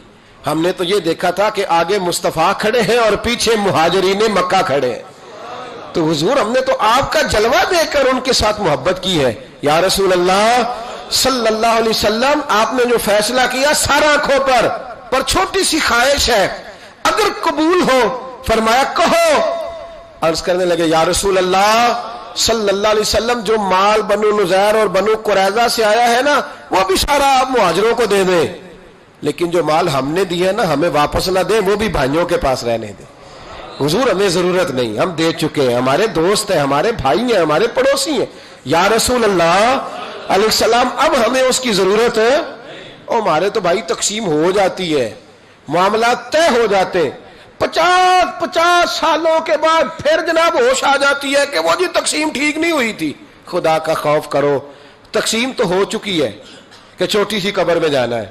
ہم نے تو یہ دیکھا تھا کہ آگے مصطفیٰ کھڑے ہیں اور پیچھے مہاجرین مکہ کھڑے ہیں. تو حضور ہم نے تو آپ کا جلوہ دیکھ کر ان کے ساتھ محبت کی ہے. یا رسول اللہ صلی اللہ علیہ وسلم آپ نے جو فیصلہ کیا سارا آنکھوں پر چھوٹی سی خواہش ہے، اگر قبول ہو فرمایا کہو. عرض کرنے لگے یا رسول اللہ صلی اللہ علیہ وسلم جو مال بنو نذیر اور بنو قریظہ سے آیا ہے نا وہ بھی سارا آپ مہاجروں کو دے دیں، لیکن جو مال ہم نے دیا نا ہمیں واپس نہ دیں، وہ بھی بھائیوں کے پاس رہنے دیں. حضور ہمیں ضرورت نہیں، ہم دے چکے ہیں، ہمارے دوست ہیں، ہمارے بھائی ہیں، ہمارے پڑوسی ہیں. یا رسول اللہ علیہ السلام اب ہمیں اس کی ضرورت ہے. اور ہمارے تو بھائی تقسیم ہو جاتی ہے، معاملات طے ہو جاتے، 50 سالوں کے بعد پھر جناب ہوش آ جاتی ہے کہ وہ جی تقسیم ٹھیک نہیں ہوئی تھی. خدا کا خوف کرو، تقسیم تو ہو چکی ہے کہ چھوٹی سی قبر میں جانا ہے،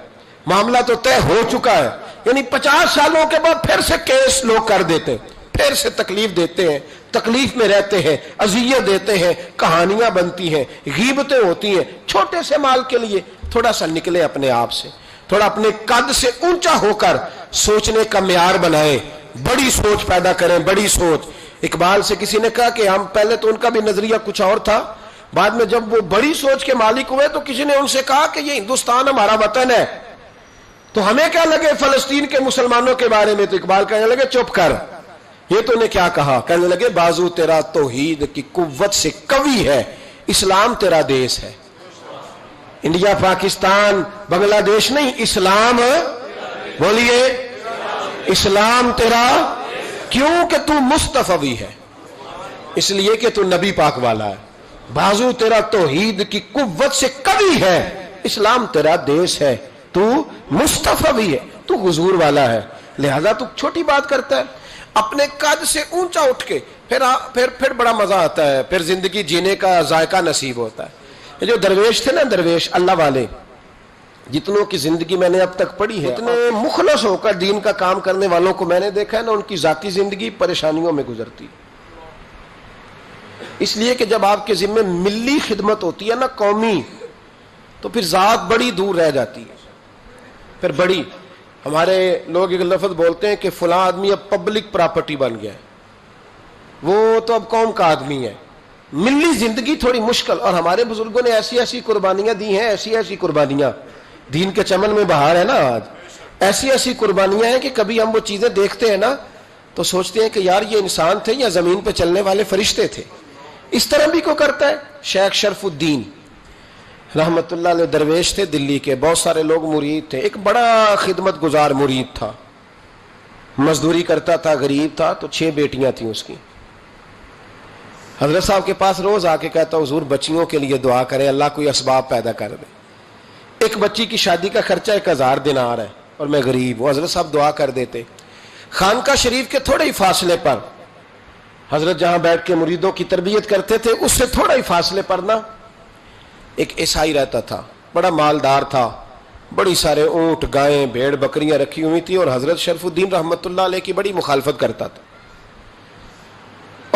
معاملہ تو طے ہو چکا ہے. یعنی 50 سالوں کے بعد پھر سے کیس لوگ کر دیتے ہیں، پھر سے تکلیف دیتے ہیں، تکلیف میں رہتے ہیں، اذیت دیتے ہیں، کہانیاں بنتی ہیں، غیبتیں ہوتی ہیں. چھوٹے سے مال کے لیے تھوڑا سا نکلے اپنے آپ سے، تھوڑا اپنے قد سے اونچا ہو کر سوچنے کا معیار بنائیں، بڑی سوچ پیدا کریں، بڑی سوچ. اقبال سے کسی نے کہا کہ ہم پہلے تو ان کا بھی نظریہ کچھ اور تھا، بعد میں جب وہ بڑی سوچ کے مالک ہوئے تو کسی نے ان سے کہا کہ یہ ہندوستان ہمارا وطن ہے تو ہمیں کیا لگے فلسطین کے مسلمانوں کے بارے میں. تو اقبال کہنے لگے چپ کر، یہ تو نے کیا کہا؟ کہنے لگے بازو تیرا توحید کی قوت سے قوی ہے، اسلام تیرا دیش ہے. انڈیا پاکستان بنگلہ دیش نہیں، اسلام. بولیے اسلام تیرا، کیوں کہ تو مصطفی ہے، اس لیے کہ تو نبی پاک والا ہے. بازو تیرا توحید کی قوت سے قوی ہے، اسلام تیرا دیش ہے، تو مصطفی ہے، تو حضور والا ہے. لہذا تو چھوٹی بات کرتا ہے. اپنے قد سے اونچا اٹھ کے پھر بڑا مزہ آتا ہے، پھر زندگی جینے کا ذائقہ نصیب ہوتا ہے. یہ جو درویش تھے نا، درویش اللہ والے، جتنوں کی زندگی میں نے اب تک پڑھی ہے، اتنے مخلص ہو کر دین کا کام کرنے والوں کو میں نے دیکھا ہے نا، ان کی ذاتی زندگی پریشانیوں میں گزرتی. اس لیے کہ جب آپ کے ذمہ ملی خدمت ہوتی ہے نا، قومی، تو پھر ذات بڑی دور رہ جاتی ہے. پھر بڑی، ہمارے لوگ ایک لفظ بولتے ہیں کہ فلاں آدمی اب پبلک پراپرٹی بن گیا ہے، وہ تو اب قوم کا آدمی ہے. ملی زندگی تھوڑی مشکل، اور ہمارے بزرگوں نے ایسی ایسی قربانیاں دی ہیں، ایسی ایسی قربانیاں، دین کے چمن میں بہار ہے نا آج، ایسی ایسی قربانیاں ہیں کہ کبھی ہم وہ چیزیں دیکھتے ہیں نا تو سوچتے ہیں کہ یار یہ انسان تھے یا زمین پہ چلنے والے فرشتے تھے. اس طرح بھی کو کرتا ہے. شیخ شرف الدین رحمت اللہ علیہ درویش تھے دلی کے، بہت سارے لوگ مرید تھے. ایک بڑا خدمت گزار مرید تھا، مزدوری کرتا تھا، غریب تھا، تو 6 بیٹیاں تھیں اس کی. حضرت صاحب کے پاس روز آ کے کہتا حضور بچیوں کے لیے دعا کریں، اللہ کوئی اسباب پیدا کر دے. ایک بچی کی شادی کا خرچہ 1000 دینار ہے اور میں غریب ہوں. حضرت صاحب دعا کر دیتے. خانقاہ شریف کے تھوڑے ہی فاصلے پر حضرت جہاں بیٹھ کے مریدوں کی تربیت کرتے تھے، اس سے تھوڑا ہی فاصلے پر نا ایک عیسائی رہتا تھا، بڑا مالدار تھا، بڑی سارے اونٹ، گائیں، بھیڑ، بکریاں رکھی ہوئی تھی، اور حضرت شرف الدین رحمت اللہ علیہ کی بڑی مخالفت کرتا تھا.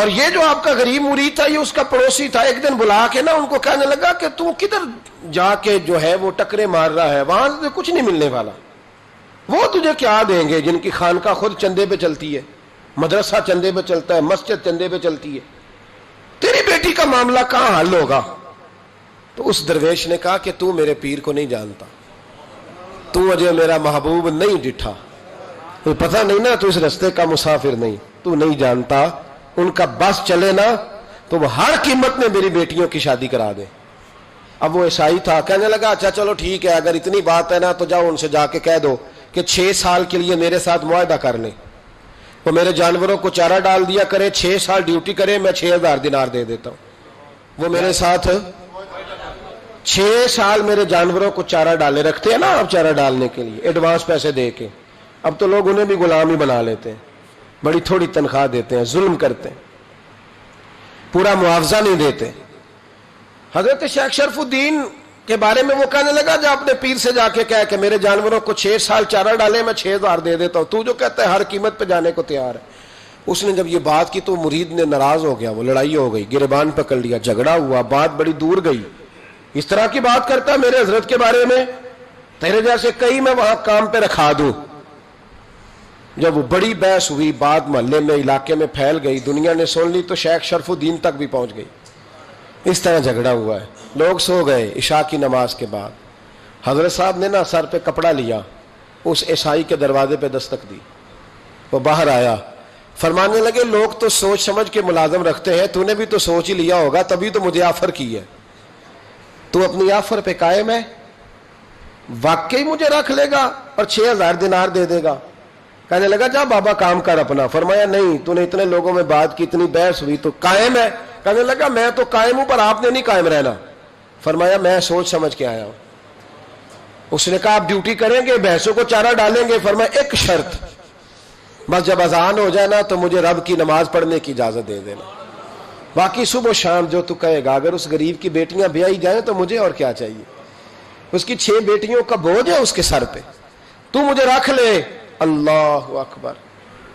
اور یہ جو آپ کا غریب مرید تھا یہ اس کا پڑوسی تھا، ایک دن بلا کے نا ان کو کہنے لگا کہ تو کدھر جا کے جو ہے وہ ٹکرے مار رہا ہے، وہاں سے کچھ نہیں ملنے والا، وہ تجھے کیا دیں گے جن کی خانقاہ خود چندے پہ چلتی ہے، مدرسہ چندے پہ چلتا ہے، مسجد چندے پہ چلتی ہے، تیری بیٹی کا معاملہ کہاں حل ہوگا؟ تو اس درویش نے کہا کہ تو میرے پیر کو نہیں جانتا، تو مجھے میرا محبوب نہیں ڈٹھا، تو پتہ نہیں نا، تو اس رستے کا مسافر نہیں، تو نہیں جانتا، ان کا بس چلے نا تو وہ ہر قیمت میں میری بیٹیوں کی شادی کرا دے۔ اب وہ عیسائی تھا، کہنے لگا اچھا چلو ٹھیک ہے، اگر اتنی بات ہے نا تو جاؤ ان سے جا کے کہہ دو کہ 6 سال کے لیے میرے ساتھ معاہدہ کر لیں، وہ میرے جانوروں کو چارہ ڈال دیا کرے، 6 سال ڈیوٹی کرے، میں 6000 دینار دے دیتا ہوں، وہ میرے ساتھ 6 سال میرے جانوروں کو چارہ ڈالے، رکھتے ہیں نا آپ چارہ ڈالنے کے لیے ایڈوانس پیسے دے کے، اب تو لوگ انہیں بھی غلام ہی بنا لیتے ہیں، بڑی تھوڑی تنخواہ دیتے ہیں، ظلم کرتے ہیں، پورا معاوضہ نہیں دیتے۔ حضرت شیخ شرف الدین کے بارے میں وہ کہنے لگا جا اپنے پیر سے جا کے کہہ کہ میرے جانوروں کو 6 سال چارہ ڈالے، میں 6000 دے دیتا ہوں، تو جو کہتا ہے ہر قیمت پہ جانے کو تیار ہے۔ اس نے جب یہ بات کی تو مرید نے ناراض ہو گیا، وہ لڑائی ہو گئی، گریبان پکڑ لیا، جھگڑا ہوا، بات بڑی دور گئی، اس طرح کی بات کرتا ہے میرے حضرت کے بارے میں، تیرے جیسے کئی میں وہاں کام پہ رکھا دوں۔ جب وہ بڑی بحث ہوئی، بات محلے میں علاقے میں پھیل گئی، دنیا نے سن لی تو شیخ شرف الدین تک بھی پہنچ گئی، اس طرح جھگڑا ہوا ہے۔ لوگ سو گئے عشاء کی نماز کے بعد، حضرت صاحب نے نا سر پہ کپڑا لیا، اس عیسائی کے دروازے پہ دستک دی، وہ باہر آیا، فرمانے لگے لوگ تو سوچ سمجھ کے ملازم رکھتے ہیں، تو نے بھی تو سوچ ہی لیا ہوگا تبھی تو مجھے آفر کی ہے، تو اپنی آفر پہ قائم ہے، واقعی مجھے رکھ لے گا اور 6000 دینار دے دے گا؟ کہنے لگا جا بابا کام کر اپنا۔ فرمایا نہیں، تو نے اتنے لوگوں میں بات کی، اتنی بحث ہوئی، تو قائم ہے؟ کہنے لگا میں تو قائم ہوں پر آپ نے نہیں قائم رہنا۔ فرمایا میں سوچ سمجھ کے آیا ہوں۔ اس نے کہا آپ ڈیوٹی کریں گے، بھینسوں کو چارہ ڈالیں گے؟ فرمایا ایک شرط، بس جب اذان ہو جائے نا تو مجھے رب کی نماز پڑھنے کی اجازت دے دینا، باقی صبح و شام جو تو کہے گا۔ اگر اس غریب کی بیٹیاں بیائی جائیں تو مجھے اور کیا چاہیے، اس کی 6 بیٹیوں کا بوجھ ہے اس کے سر پہ، تو مجھے رکھ لے۔ اللہ اکبر۔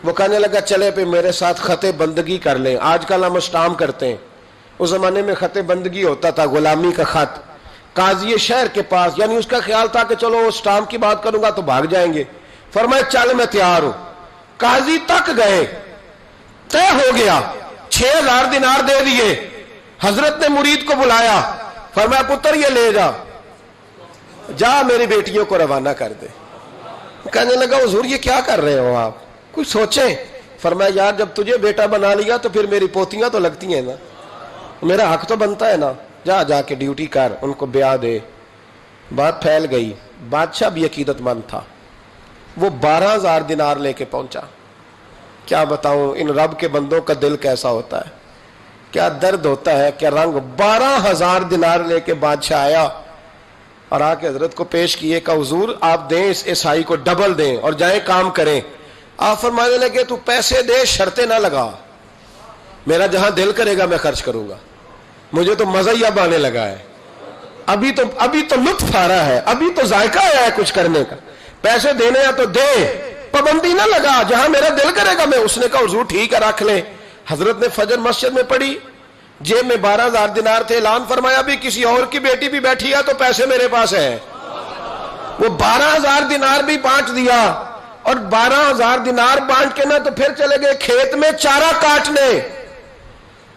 وہ کہنے لگا چلے پہ میرے ساتھ خط بندگی کر لیں، آج کل ہم اسٹامپ کرتے ہیں، اس زمانے میں خط بندگی ہوتا تھا، غلامی کا خط، قاضی شہر کے پاس، یعنی اس کا خیال تھا کہ چلو اسٹامپ کی بات کروں گا تو بھاگ جائیں گے۔ فرمایا چل میں تیار ہوں۔ قاضی تک گئے، طے ہو گیا، 6000 دینار دے دیے۔ حضرت نے مرید کو بلایا، فرمایا پتر یہ لے جا، جا میری بیٹیوں کو روانہ کر دے۔ کہنے لگا حضور یہ کیا کر رہے ہو آپ، کچھ سوچیں۔ فرمایا یار جب تجھے بیٹا بنا لیا تو پھر میری پوتیاں تو لگتی ہیں نا، میرا حق تو بنتا ہے نا، جا کے ڈیوٹی کر، ان کو بیاہ دے۔ بات پھیل گئی، بادشاہ بھی عقیدت مند تھا، وہ 12000 دینار لے کے پہنچا۔ کیا بتاؤں ان رب کے بندوں کا دل کیسا ہوتا ہے، کیا درد ہوتا ہے، کیا رنگ۔ 12000 دینار لے کے بادشاہ آیا اور آ کے حضرت کو پیش کیے کہ حضور آپ دیں اس عیسائی کو ڈبل دیں اور جائیں کام کریں۔ آپ فرمانے لگے تو پیسے دے، شرطیں نہ لگا، میرا جہاں دل کرے گا میں خرچ کروں گا، مجھے تو مزہ ہی اب آنے لگا ہے، ابھی تو لطف آ رہا ہے، ابھی تو ذائقہ آیا ہے کچھ کرنے کا، پیسے دینے ہیں تو دے، پابندی نہ لگا، جہاں میرا دل کرے گا میں۔ اس نے کہا حضور ٹھیک ہے رکھ لیں۔ حضرت نے فجر مسجد میں پڑھی، جیب میں 12000 دینار تھے، اعلان فرمایا بھی کسی اور کی بیٹی بھی بیٹھی ہے تو پیسے میرے پاس ہیں۔ وہ 12000 دینار بھی بانٹ دیا، اور 12000 دینار بانٹ کے نا تو پھر چلے گئے کھیت میں چارہ کاٹنے۔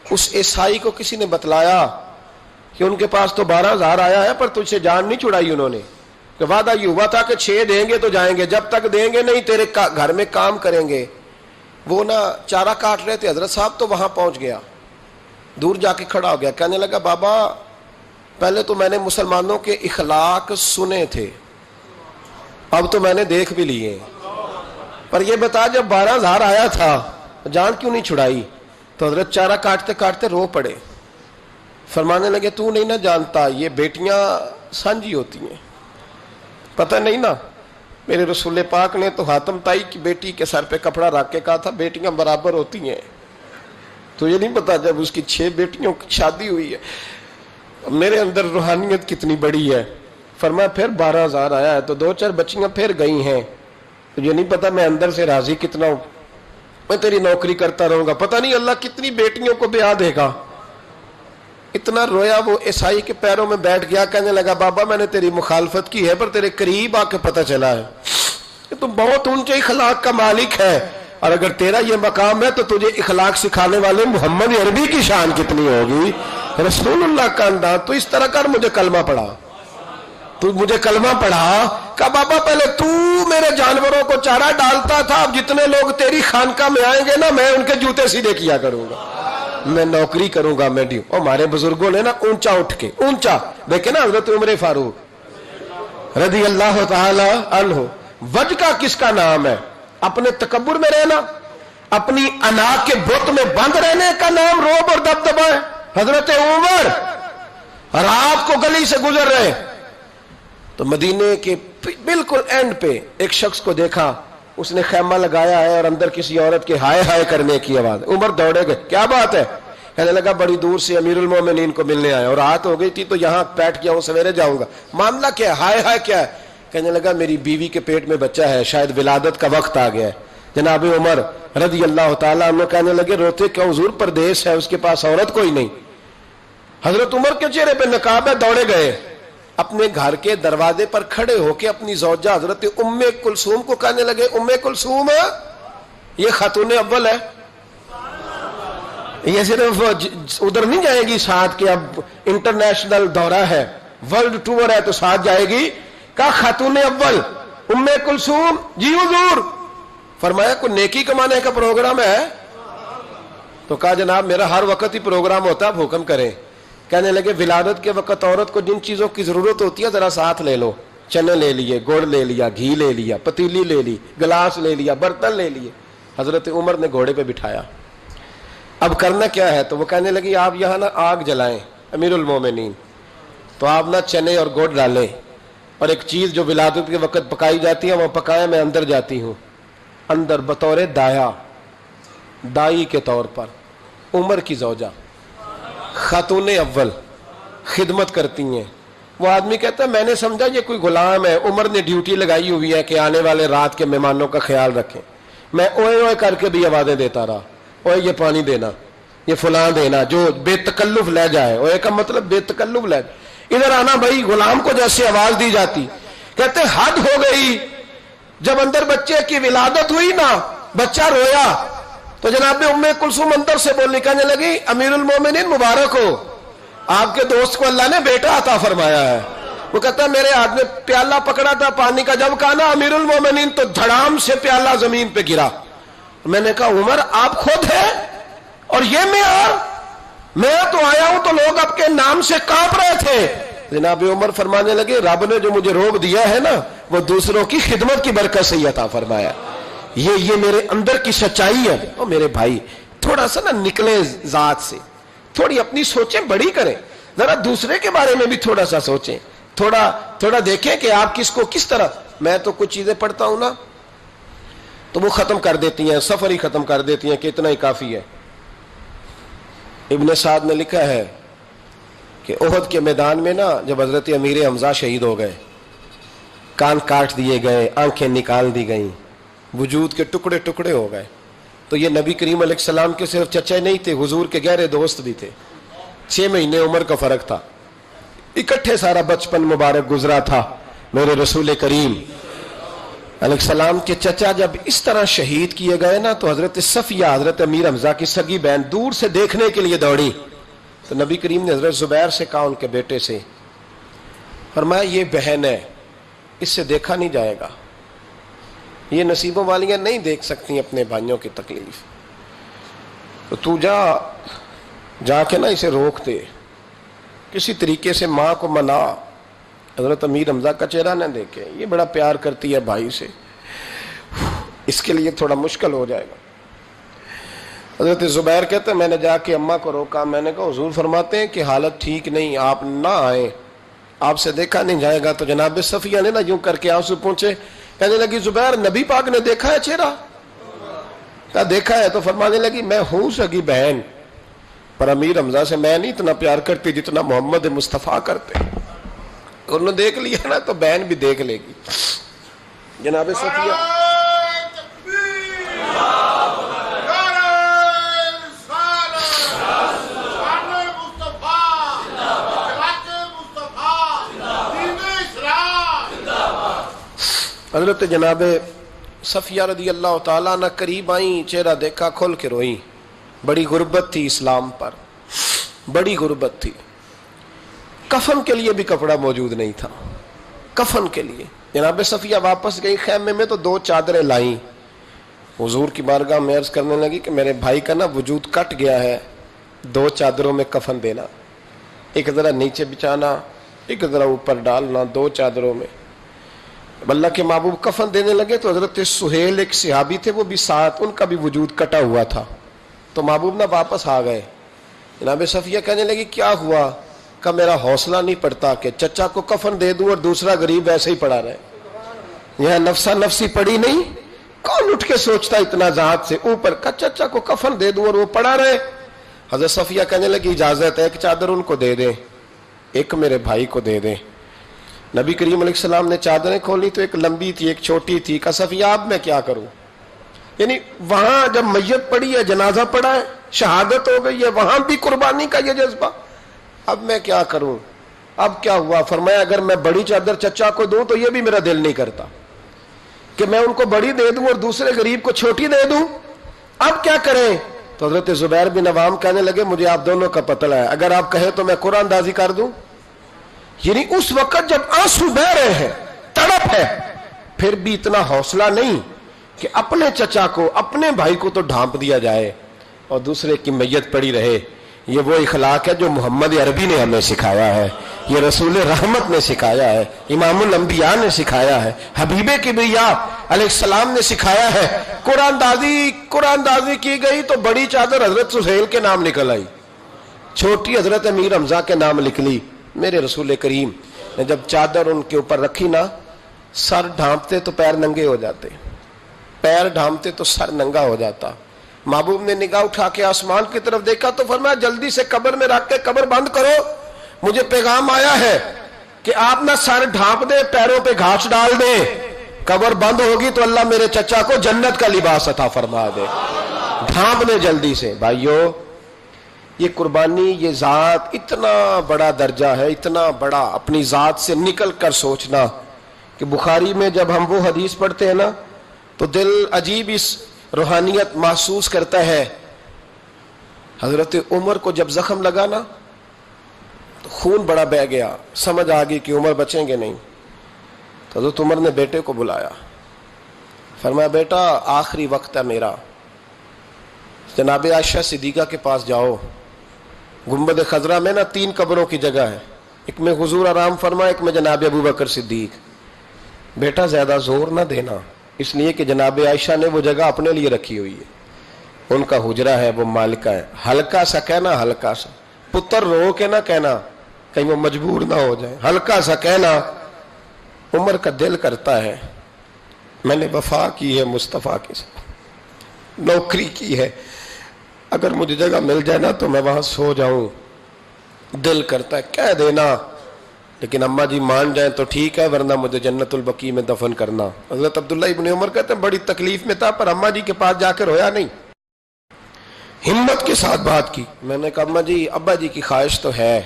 اس عیسائی کو کسی نے بتلایا کہ ان کے پاس تو 12000 آیا ہے پر تجھ سے جان نہیں چھڑائی انہوں نے، کہ وعدہ یہ ہوا تھا کہ 6 دیں گے تو جائیں گے، جب تک دیں گے نہیں تیرے گھر میں کام کریں گے۔ وہ نا چارہ کاٹ رہے تھے، حضرت صاحب تو وہاں پہنچ گیا، دور جا کے کھڑا ہو گیا، کہنے لگا بابا پہلے تو میں نے مسلمانوں کے اخلاق سنے تھے، اب تو میں نے دیکھ بھی لیے، پر یہ بتا جب 12000 آیا تھا جان کیوں نہیں چھڑائی؟ تو حضرت چارہ کاٹتے کاٹتے رو پڑے، فرمانے لگے تو نہیں نہ جانتا یہ بیٹیاں سانجھی ہوتی ہیں، پتہ نہیں نا، میرے رسول پاک نے تو حاتم تائی کی بیٹی کے سر پہ کپڑا رکھ کے کہا تھا بیٹیاں برابر ہوتی ہیں، تو یہ نہیں پتا جب اس کی 6 بیٹیوں کی شادی ہوئی ہے میرے اندر روحانیت کتنی بڑی ہے۔ فرمایا پھر 12000 آیا ہے تو 2-4 بچیاں پھر گئی ہیں، تو یہ نہیں پتا میں اندر سے راضی کتنا ہوں۔ میں تیری نوکری کرتا رہوں گا، پتہ نہیں اللہ کتنی بیٹیوں کو بیاہ دے گا۔ اتنا رویا وہ عیسائی کے پیروں میں بیٹھ گیا، کہنے لگا بابا میں نے تیری مخالفت کی ہے پر تیرے قریب آ کے پتہ چلا ہے کہ تم بہت اونچے اخلاق کا مالک ہے، اور اگر تیرا یہ مقام ہے تو تجھے اخلاق سکھانے والے محمد عربی کی شان کتنی ہوگی، رسول اللہ کا انداز۔ تو اس طرح کر، مجھے کلمہ پڑھا، تو مجھے کلمہ پڑھا۔ کہا بابا پہلے تو میرے جانوروں کو چارہ ڈالتا تھا، اب جتنے لوگ تیری خانقاہ میں آئیں گے نا میں ان کے جوتے سیدھے کیا کروں گا، میں نوکری کروں گا، میں ڈیو۔ اور ہمارے بزرگوں نے نا اونچا اٹھ کے، اونچا دیکھیں نا حضرت عمر فاروق رضی اللہ تعالی عنہ، وجہ کس کا نام ہے؟ اپنے تکبر میں رہنا، اپنی انا کے بت میں بند رہنے کا نام روب اور دبدبا ہے۔ حضرت عمر رات کو گلی سے گزر رہے تو مدینے کے بالکل اینڈ پہ ایک شخص کو دیکھا، اس نے خیمہ لگایا ہے اور اندر کسی عورت کے ہائے ہائے کرنے کی آواز۔ عمر دوڑے گئے، کیا بات ہے؟ کہنے لگا بڑی دور سے امیر المومنین کو ملنے آیا اور رات ہو گئی تھی تو یہاں بیٹھ گیا ہوں، سویرے جاؤں گا۔ معاملہ کیا ہے؟ ہائے ہائے کیا ہے؟ کہنے لگا میری بیوی کے پیٹ میں بچہ ہے، شاید ولادت کا وقت آ گیا ہے۔ جناب عمر رضی اللہ تعالیٰ عنہ کہنے لگے روتے کیوں؟ حضور پردیس ہے، اس کے پاس عورت کوئی نہیں۔ حضرت عمر کے چہرے پہ نقاب ہے، دوڑے گئے اپنے گھر کے دروازے پر کھڑے ہو کے اپنی زوجہ حضرت ام کلثوم کو کہنے لگے ام کلثوم یہ خاتون اول ہے، یہ صرف ادھر نہیں جائے گی ساتھ کے، اب انٹرنیشنل دورہ ہے، ورلڈ ٹور ہے تو ساتھ جائے گی۔ کہا خاتون اول ام کلثوم، جی حضور۔ فرمایا کوئی نیکی کمانے کا پروگرام ہے؟ تو کہا جناب میرا ہر وقت ہی پروگرام ہوتا ہے، آپ حکم کریں۔ کہنے لگے ولادت کے وقت عورت کو جن چیزوں کی ضرورت ہوتی ہے ذرا ساتھ لے لو، چنے لے لیے، گڑ لے لیا، گھی لے لیا، پتیلی لے لی، گلاس لے لیا، برتن لے لیے۔ حضرت عمر نے گھوڑے پہ بٹھایا، اب کرنا کیا ہے؟ تو وہ کہنے لگی آپ یہاں نا آگ جلائیں امیر المومنین، تو آپ نا چنے اور گڑ ڈالیں اور ایک چیز جو ولادت کے وقت پکائی جاتی ہے وہ پکائیں، میں اندر جاتی ہوں۔ اندر بطور دایا، دائی کے طور پر عمر کی زوجہ خاتون اول خدمت کرتی ہیں۔ وہ آدمی کہتا ہے میں نے سمجھا یہ کوئی غلام ہے، عمر نے ڈیوٹی لگائی ہوئی ہے کہ آنے والے رات کے مہمانوں کا خیال رکھیں۔ میں اوئے اوئے کر کے بھی آوازیں دیتا رہا، اوئے یہ پانی دینا، یہ فلاں دینا، جو بے تکلف لے جائے۔ اوئے کا مطلب بے تکلف لے جائے، ادھر آنا بھائی۔ غلام کو جیسے آواز دی جاتی، کہتے حد ہو گئی۔ جب اندر بچے کی ولادت ہوئی نا، بچہ رویا تو جناب ام کلثوم اندر سے بولنے کہنے لگی امیر المومنین مبارک ہو، آپ کے دوست کو اللہ نے بیٹا عطا فرمایا ہے۔ وہ کہتا ہے میرے ہاتھ میں پیالہ پکڑا تھا پانی کا، جب کہا نا امیر المومنین تو دھڑام سے پیالہ زمین پہ گرا۔ میں نے کہا عمر آپ خود ہیں اور یہ میں تو آیا ہوں تو لوگ آپ کے نام سے کانپ رہے تھے۔ جناب عمر فرمانے لگے رب نے جو مجھے روب دیا ہے نا وہ دوسروں کی خدمت کی برکت سے عطا فرمایا، یہ میرے اندر کی سچائی ہے۔ اور میرے بھائی تھوڑا سا نا نکلے ذات سے، تھوڑی اپنی سوچیں بڑی کریں، ذرا دوسرے کے بارے میں بھی تھوڑا سا سوچیں، تھوڑا دیکھیں کہ آپ کس کو کس طرح۔ میں تو کچھ چیزیں پڑھتا ہوں نا تو وہ ختم کر دیتی ہیں، سفر ہی ختم کر دیتی ہیں کہ اتنا ہی کافی ہے۔ ابن سعد نے لکھا ہے کہ احد کے میدان میں نا جب حضرت امیر حمزہ شہید ہو گئے، کان کاٹ دیے گئے، آنکھیں نکال دی گئیں، وجود کے ٹکڑے ٹکڑے ہو گئے، تو یہ نبی کریم علیہ السلام کے صرف چچے نہیں تھے، حضور کے گہرے دوست بھی تھے۔ 6 مہینے عمر کا فرق تھا، اکٹھے سارا بچپن مبارک گزرا تھا۔ میرے رسول کریم علیہ السلام کے چچا جب اس طرح شہید کیے گئے نا تو حضرت صفیہ حضرت امیر حمزہ کی سگی بہن دور سے دیکھنے کے لیے دوڑی، تو نبی کریم نے حضرت زبیر سے کہا ان کے بیٹے سے، فرمایا یہ بہن ہے، اس سے دیکھا نہیں جائے گا، یہ نصیبوں والیاں نہیں دیکھ سکتی اپنے بھائیوں کی تکلیف، تو تو جا کے نا اسے روک دے، کسی طریقے سے ماں کو منا۔ حضرت امیر حمزہ کا چہرہ نہ دیکھے، یہ بڑا پیار کرتی ہے بھائی سے، اس کے لیے تھوڑا مشکل ہو جائے گا۔ حضرت زبیر کہتے ہیں میں نے جا کے اماں کو روکا، میں نے کہا حضور فرماتے ہیں کہ حالت ٹھیک نہیں، آپ نہ آئیں، آپ سے دیکھا نہیں جائے گا۔ تو جناب صفیہ نے نا یوں کر کے آنسو پہنچے، کہنے لگی زبیر نبی پاک نے دیکھا ہے چہرہ؟ کہا دیکھا ہے۔ تو فرمانے لگی میں ہوں سگی بہن، پر امیر حمزہ سے میں نہیں اتنا پیار کرتی جتنا محمد مصطفیٰ کرتے، انہوں نے دیکھ لیا نا تو بہن بھی دیکھ لے گی۔ جناب صفیہ حضرت جناب صفیہ رضی اللہ تعالیٰ عنہ قریب آئیں، چہرہ دیکھا، کھول کے روئیں. بڑی غربت تھی اسلام پر، بڑی غربت تھی. کفن کے لیے بھی کپڑا موجود نہیں تھا. کفن کے لیے جناب صفیہ واپس گئی خیمے میں تو 2 چادریں لائیں. حضور کی بارگاہ میں عرض کرنے لگی کہ میرے بھائی کا نا وجود کٹ گیا ہے، 2 چادروں میں کفن دینا، ایک ذرا نیچے بچانا، ایک ذرا اوپر ڈالنا، 2 چادروں میں. اللہ کے محبوب کفن دینے لگے تو حضرت سہیل ایک صحابی تھے، وہ بھی ساتھ، ان کا بھی وجود کٹا ہوا تھا. تو محبوب نہ واپس آ گئے. جناب صفیہ کہنے لگی کیا ہوا؟ کہ میرا حوصلہ نہیں پڑتا کہ چچا کو کفن دے دوں اور دوسرا غریب ایسے ہی پڑا رہے. یہاں نفسا نفسی پڑی نہیں، کون اٹھ کے سوچتا اتنا ذات سے اوپر کا چچا کو کفن دے دوں اور وہ پڑا رہے. حضرت صفیہ کہنے لگی اجازت ہے، ایک چادر ان کو دے دیں، ایک میرے بھائی کو دے دیں. نبی کریم علیہ السلام نے چادریں کھولی تو ایک لمبی تھی ایک چھوٹی تھی. کہ صفیہ اب میں کیا کروں؟ یعنی وہاں جب میت پڑی ہے، جنازہ پڑا ہے، شہادت ہو گئی ہے، وہاں بھی قربانی کا یہ جذبہ، اب میں کیا کروں؟ اب کیا ہوا؟ فرمایا اگر میں بڑی چادر چچا کو دوں تو یہ بھی میرا دل نہیں کرتا کہ میں ان کو بڑی دے دوں اور دوسرے غریب کو چھوٹی دے دوں. اب کیا کریں؟ تو حضرت زبیر بن عوام کہنے لگے مجھے آپ دونوں کا پتہ ہے، اگر آپ کہیں تو میں قرآن اندازی کر دوں. یعنی اس وقت جب آنسو بہ رہے ہیں، تڑپ ہے، پھر بھی اتنا حوصلہ نہیں کہ اپنے چچا کو، اپنے بھائی کو تو ڈھانپ دیا جائے اور دوسرے کی میت پڑی رہے. یہ وہ اخلاق ہے جو محمد عربی نے ہمیں سکھایا ہے، یہ رسول رحمت نے سکھایا ہے، امام الانبیاء نے سکھایا ہے، حبیب کبریا علیہ السلام نے سکھایا ہے. قرآن دازی کی گئی تو بڑی چادر حضرت سہیل کے نام نکل آئی، چھوٹی حضرت امیر حمزہ کے نام نکلی. میرے رسول کریم نے جب چادر ان کے اوپر رکھی نا، سر ڈھانپتے تو پیر ننگے ہو جاتے، پیر ڈھانپتے تو سر ننگا ہو جاتا. محبوب نے نگاہ اٹھا کے آسمان کی طرف دیکھا تو فرمایا جلدی سے قبر میں رکھ کے قبر بند کرو، مجھے پیغام آیا ہے کہ آپ نہ سر ڈھانپ دے، پیروں پہ گھاس ڈال دے، قبر بند ہوگی تو اللہ میرے چچا کو جنت کا لباس عطا فرما دے. ڈھانپ دے جلدی سے. بھائیو، یہ قربانی، یہ ذات، اتنا بڑا درجہ ہے، اتنا بڑا اپنی ذات سے نکل کر سوچنا کہ بخاری میں جب ہم وہ حدیث پڑھتے ہیں نا تو دل عجیب اس روحانیت محسوس کرتا ہے. حضرت عمر کو جب زخم لگا نا تو خون بڑا بہہ گیا، سمجھ آ گئی کہ عمر بچیں گے نہیں. تو حضرت عمر نے بیٹے کو بلایا، فرمایا بیٹا آخری وقت ہے میرا، جناب عائشہ صدیقہ کے پاس جاؤ. گنبد خضرا میں نا 3 قبروں کی جگہ ہے، ایک میں حضور آرام فرما، ایک میں جناب ابو بکر صدیق. بیٹا زیادہ زور نہ دینا، اس لیے کہ جناب عائشہ نے وہ جگہ اپنے لیے رکھی ہوئی ہے، ان کا حجرہ ہے، وہ مالکہ ہے. ہلکا سا کہنا، ہلکا سا، پتر رو کے نہ کہنا کہیں وہ مجبور نہ ہو جائے، ہلکا سا کہنا. عمر کا دل کرتا ہے میں نے وفا کی ہے مصطفیٰ کے ساتھ، نوکری کی ہے، اگر مجھے جگہ مل جائے نا تو میں وہاں سو جاؤں. دل کرتا ہے کہہ دینا، لیکن اماں جی مان جائیں تو ٹھیک ہے، ورنہ مجھے جنت البقیع میں دفن کرنا. حضرت عبداللہ ابن عمر کہتے ہیں بڑی تکلیف میں تھا پر اماں جی کے پاس جا کے رویا نہیں، ہمت کے ساتھ بات کی. میں نے کہا اماں جی ابا جی کی خواہش تو ہے،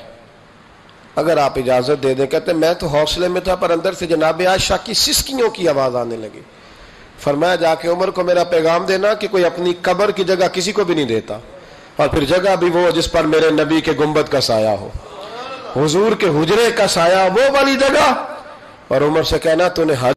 اگر آپ اجازت دے دیں. کہتے ہیں میں تو حوصلے میں تھا پر اندر سے جناب عائشہ کی سسکیوں کی آواز آنے لگی. فرمایا جا کے عمر کو میرا پیغام دینا کہ کوئی اپنی قبر کی جگہ کسی کو بھی نہیں دیتا، اور پھر جگہ بھی وہ جس پر میرے نبی کے گنبد کا سایہ ہو، حضور کے حجرے کا سایہ، وہ والی جگہ. اور عمر سے کہنا تو نے